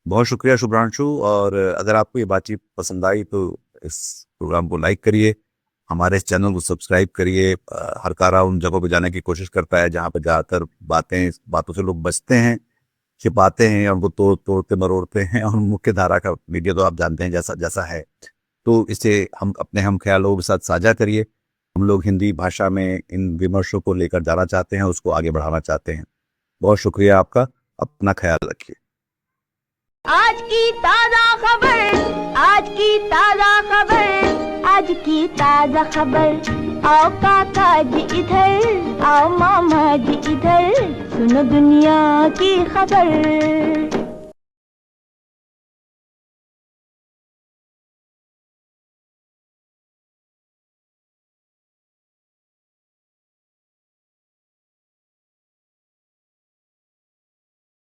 S2: बहुत शुक्रिया शुभ्रांशु, और अगर आपको ये बातचीत पसंद आई तो इस प्रोग्राम को लाइक करिए, हमारे इस चैनल को सब्सक्राइब करिए। हर कारा उन जगहों पे जाने की कोशिश करता है जहाँ पे ज़्यादातर बातों से लोग बचते हैं, छिपाते हैं, उनको तोड़ते मरोड़ते हैं। और मुख्य धारा का मीडिया तो आप जानते हैं जैसा जैसा है, तो इसे हम ख्यालों के साथ साझा करिए। हम लोग हिंदी भाषा में इन विमर्शों को लेकर जाना चाहते हैं, उसको आगे बढ़ाना चाहते हैं। बहुत शुक्रिया आपका, अपना ख्याल रखिए।
S3: आज की ताजा खबर, आज की ताजा खबर, आज की ताजा खबर। आओ काका जी इधर, आओ मामा जी इधर, सुनो दुनिया की खबर।